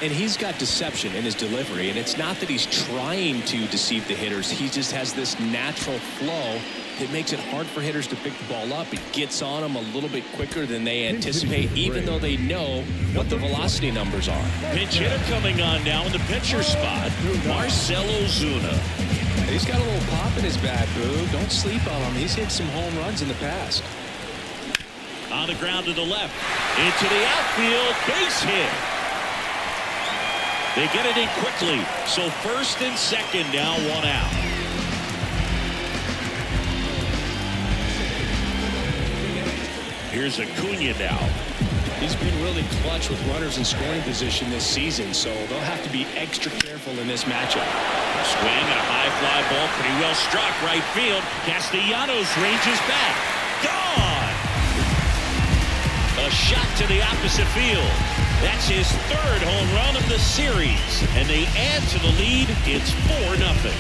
And he's got deception in his delivery, and it's not that he's trying to deceive the hitters. He just has this natural flow that makes it hard for hitters to pick the ball up. It gets on them a little bit quicker than they anticipate, even though they know what the velocity numbers are. Pinch hitter coming on now in the pitcher spot, Marcell Ozuna. He's got a little pop in his bat, Boo. Don't sleep on him. He's hit some home runs in the past. On the ground to the left, into the outfield, base hit. They get it in quickly, so first and second now, 1 out. Here's Acuna now. He's been really clutch with runners in scoring position this season, so they'll have to be extra careful in this matchup. Swing and a high fly ball, pretty well struck right field. Castellanos ranges back. Gone! A shot to the opposite field. That's his 3rd home run of the series, and they add to the lead. It's 4-0.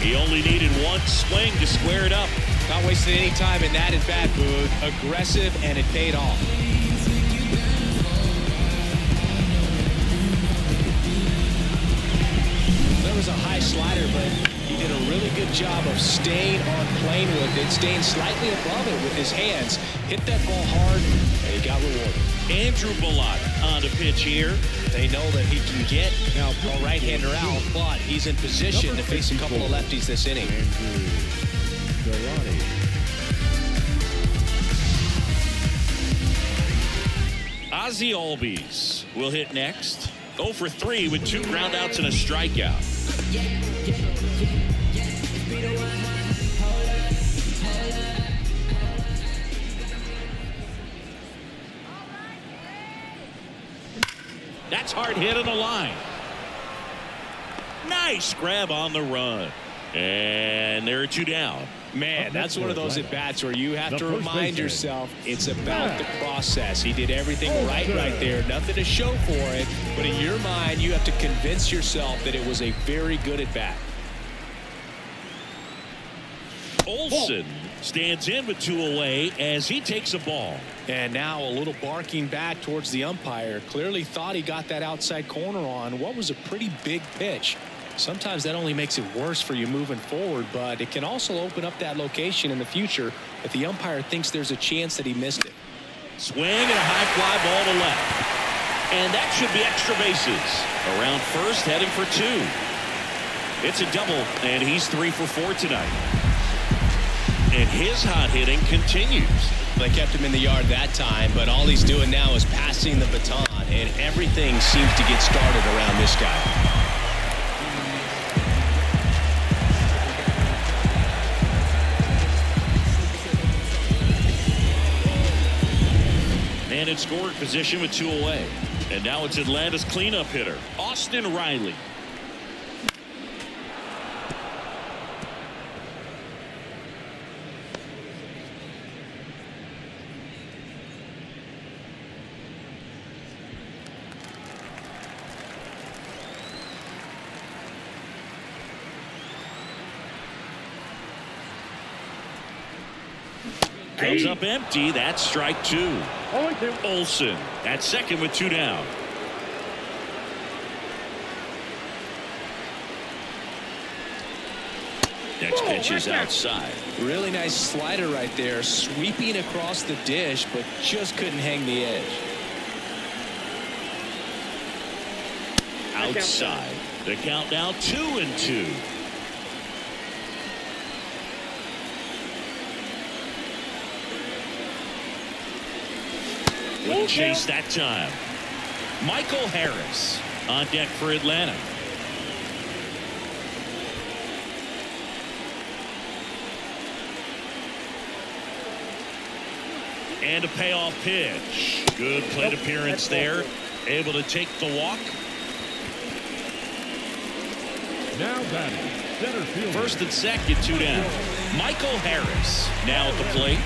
He only needed one swing to square it up. Not wasting any time in that at-bat, Boog. Aggressive, and it paid off. There was a high slider, but he did a really good job of staying on plane with it, staying slightly above it with his hands. Hit that ball hard, and he got rewarded. Andrew Bellatti on the pitch here. They know that he can get a right-hander out, but he's in position to face a couple of lefties this inning. Ozzie Albies will hit next. 0 for 3 with 2 groundouts and a strikeout. That's hard hit on the line. Nice grab on the run. And there are 2 down. Man, that's one of those at-bats where you have to remind yourself it's about the process. He did everything right there. Nothing to show for it. But in your mind, you have to convince yourself that it was a very good at-bat. Olsen stands in with 2 away as he takes a ball. And now a little barking back towards the umpire. Clearly thought he got that outside corner on what was a pretty big pitch. Sometimes that only makes it worse for you moving forward, but it can also open up that location in the future if the umpire thinks there's a chance that he missed it. Swing and a high fly ball to left. And that should be extra bases. Around first, heading for 2. It's a double, and he's 3 for 4 tonight. And his hot hitting continues. They kept him in the yard that time, but all he's doing now is passing the baton, and everything seems to get started around this guy. And in scoring position with 2 away. And now it's Atlanta's cleanup hitter, Austin Riley. Comes up empty. That's strike 2. Olsen at second with 2 down. Next pitch is outside. Really nice slider right there, sweeping across the dish, but just couldn't hang the edge. Outside. The count now 2-2. Wouldn't chase that time. Michael Harris on deck for Atlanta. And a payoff pitch. Good plate appearance there. Able to take the walk. Now batting, center field. First and second, 2 down. Michael Harris now at the plate.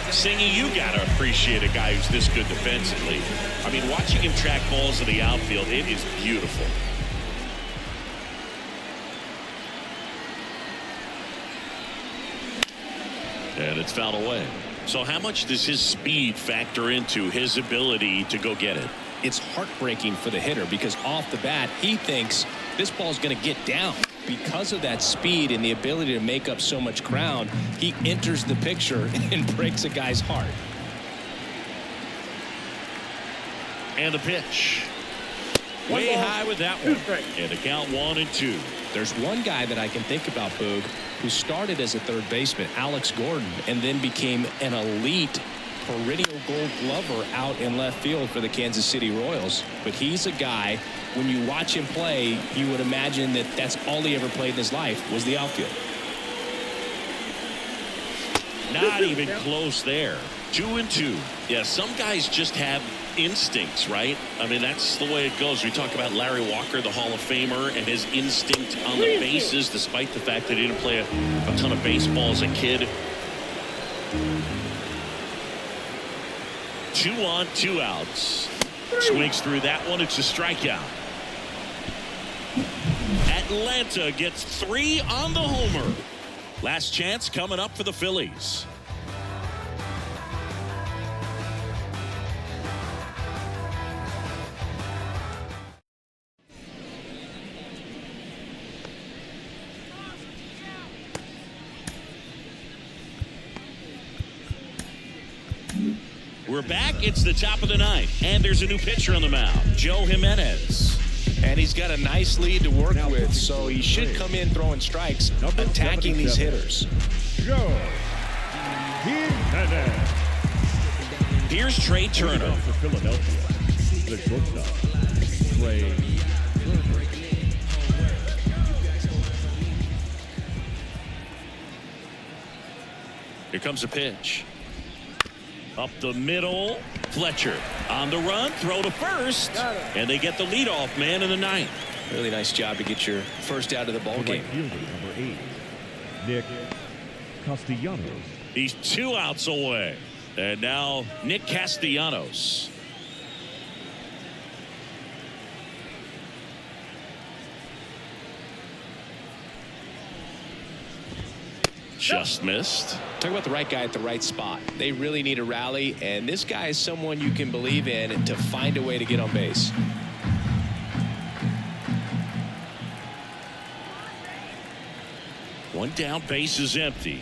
Singy, you got to appreciate a guy who's this good defensively. I mean, watching him track balls in the outfield, it is beautiful. And it's fouled away. So how much does his speed factor into his ability to go get it? It's heartbreaking for the hitter because off the bat, he thinks this ball's going to get down. Because of that speed and the ability to make up so much ground, he enters the picture and breaks a guy's heart. And the pitch. Way high with that one. And the count 1-2. There's one guy that I can think about, Boog, who started as a third baseman, Alex Gordon, and then became an elite perennial Gold Glover out in left field for the Kansas City Royals. But he's a guy, when you watch him play, you would imagine that that's all he ever played in his life was the outfield. Not even close there. 2-2. Yeah, some guys just have instincts, right? I mean, that's the way it goes. We talk about Larry Walker, the Hall of Famer, and his instinct on the bases, despite the fact that he didn't play a ton of baseball as a kid. 2 on, 2 outs. Swings through that one. It's a strikeout. Atlanta gets 3 on the homer. Last chance coming up for the Phillies. We're back. It's the top of the ninth, and there's a new pitcher on the mound, Joe Jimenez. And he's got a nice lead to work with, so he should come in throwing strikes, attacking these hitters. Joe Jimenez. Here's Trey Turner. For Philadelphia, the shortstop, Trey Turner. Here comes a pitch. Up the middle, Fletcher on the run, throw to first, and they get the leadoff man in the ninth. Really nice job to get your first out of the ball game. Right fielder, number 8, Nick Castellanos. He's 2 outs away, and now Nick Castellanos. Just missed. Talk about the right guy at the right spot. They really need a rally, and this guy is someone you can believe in to find a way to get on base. One down, base is empty.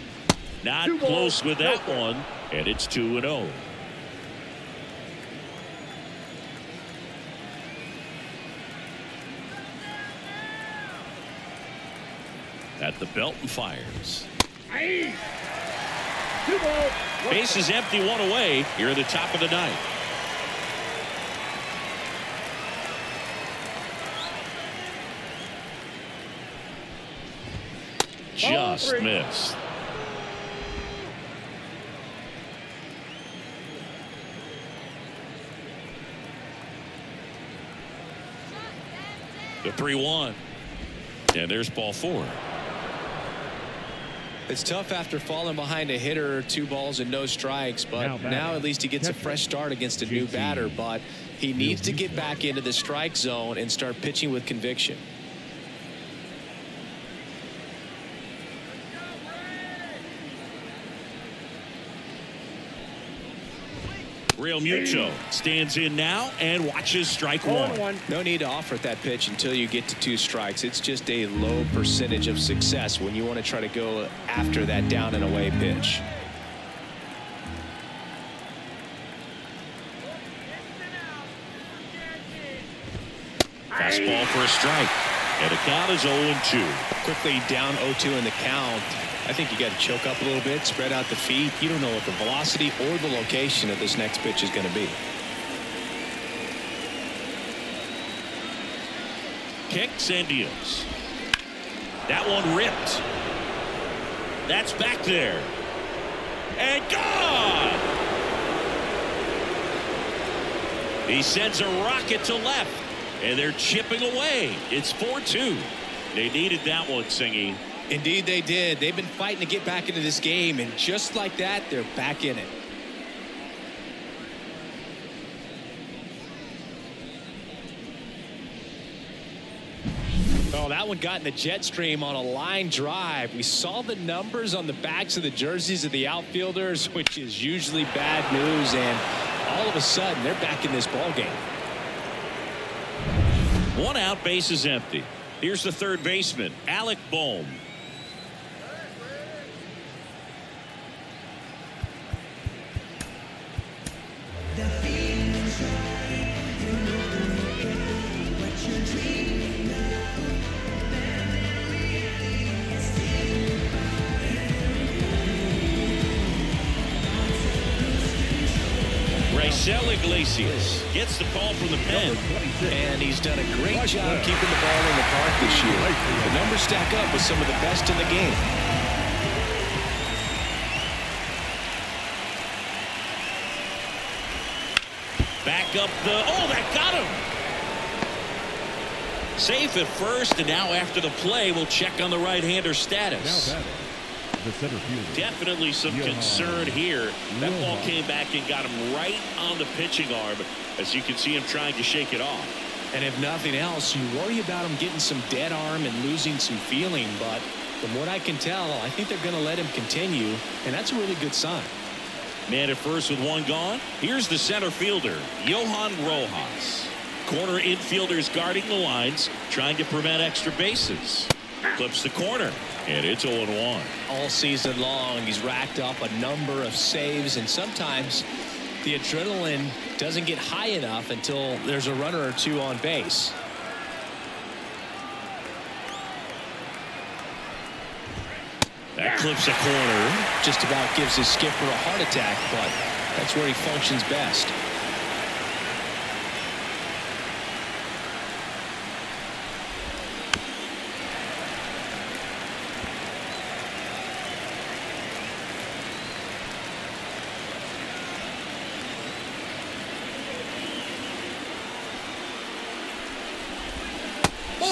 Not close with that one, and it's 2-0. At the belt and fires. Base is empty, 1 away. Here at the top of the ninth. Just missed. The 3-1. And there's ball 4. It's tough after falling behind a hitter, 2 balls and no strikes, but now at least he gets a fresh start against a new batter, but he needs to get back into the strike zone and start pitching with conviction. Real Muto stands in now and watches strike 1. No need to offer that pitch until you get to 2 strikes. It's just a low percentage of success when you want to try to go after that down and away pitch. Fastball for a strike. And the count is 0-2. Quickly down 0-2 in the count. I think you got to choke up a little bit, spread out the feet. You don't know what the velocity or the location of this next pitch is going to be. Kicks and deals. That one ripped. That's back there. And gone! He sends a rocket to left. And they're chipping away. It's 4-2. They needed that one, Singy. Indeed they did. They've been fighting to get back into this game, and just like that, they're back in it. Oh, that one got in the jet stream on a line drive. We saw the numbers on the backs of the jerseys of the outfielders, which is usually bad news, and all of a sudden they're back in this ball game. 1 out, base is empty. Here's the third baseman, Alec Bohm. Iglesias gets the call from the pen, and he's done a great job keeping the ball in the park this year. The numbers stack up with some of the best in the game. back up that got him. Safe at first, and now after the play we'll check on the right-hander status. The center fielder. Definitely some concern here. That ball came back and got him right on the pitching arm, as you can see him trying to shake it off. And if nothing else, you worry about him getting some dead arm and losing some feeling, but from what I can tell, I think they're going to let him continue, and that's a really good sign. Man at first with one gone. Here's the center fielder, Johan Rojas. Corner infielders guarding the lines, trying to prevent extra bases. Clips the corner, and it's 0-1. All season long, he's racked up a number of saves, and sometimes the adrenaline doesn't get high enough until there's a runner or two on base. That clips a corner. Just about gives his skipper a heart attack, but that's where he functions best.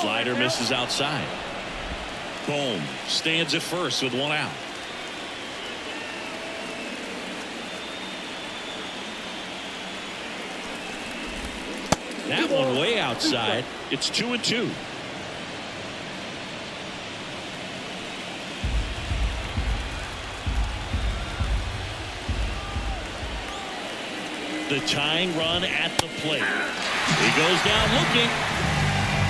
Slider misses outside. Bohm stands at first with one out. That one way outside. It's 2-2. The tying run at the plate. He goes down looking.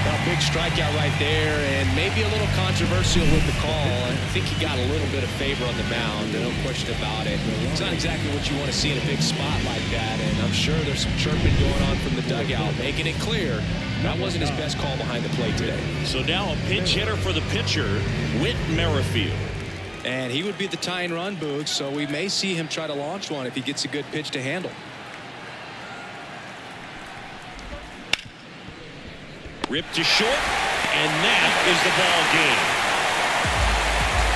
A big strikeout right there, and maybe a little controversial with the call. I think he got a little bit of favor on the mound, no question about it. It's not exactly what you want to see in a big spot like that, and I'm sure there's some chirping going on from the dugout, making it clear that wasn't his best call behind the plate today. So now a pinch hitter for the pitcher, Whit Merrifield. And he would be the tying run, Boog, so we may see him try to launch one if he gets a good pitch to handle. Ripped to short, and that is the ball game.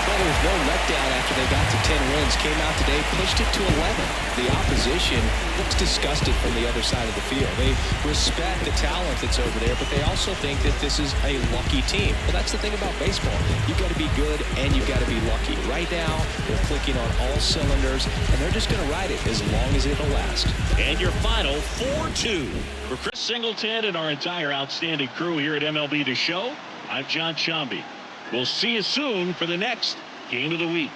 Well, there was no letdown after they got to 10 wins. Came out today, pushed it to 11. The opposition looks disgusted from the other side of the field. They respect the talent that's over there, but they also think that this is a lucky team. Well, that's the thing about baseball. You've got to be good, and you've got to be lucky. Right now, they're clicking on all cylinders, and they're just going to ride it as long as it'll last. And your final 4-2. For Chris Singleton and our entire outstanding crew here at MLB The Show, I'm John Chambi. We'll see you soon for the next Game of the Week.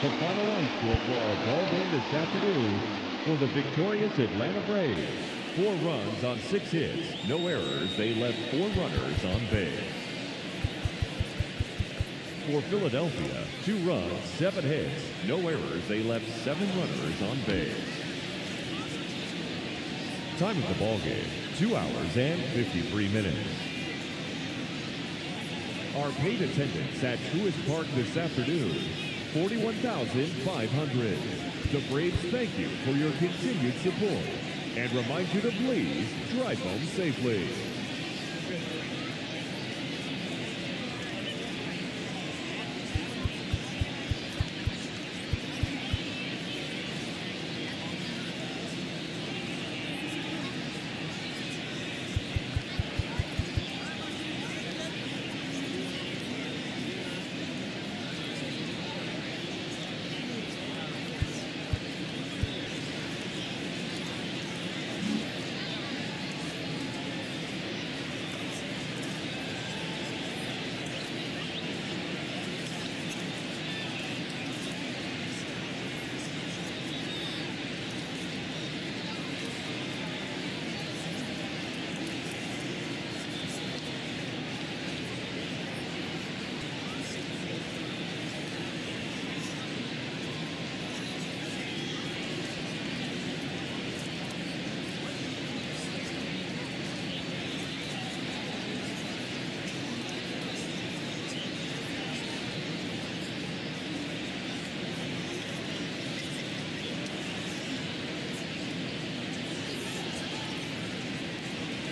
The final run score for our ball game this afternoon for the victorious Atlanta Braves. 4 runs on 6 hits, no errors. They left 4 runners on base. For Philadelphia, 2 runs, 7 hits, no errors. They left 7 runners on base. Time of the ball game, 2 hours and 53 minutes. Our paid attendance at Truist Park this afternoon, 41,500. The Braves thank you for your continued support and remind you to please drive home safely. fifth.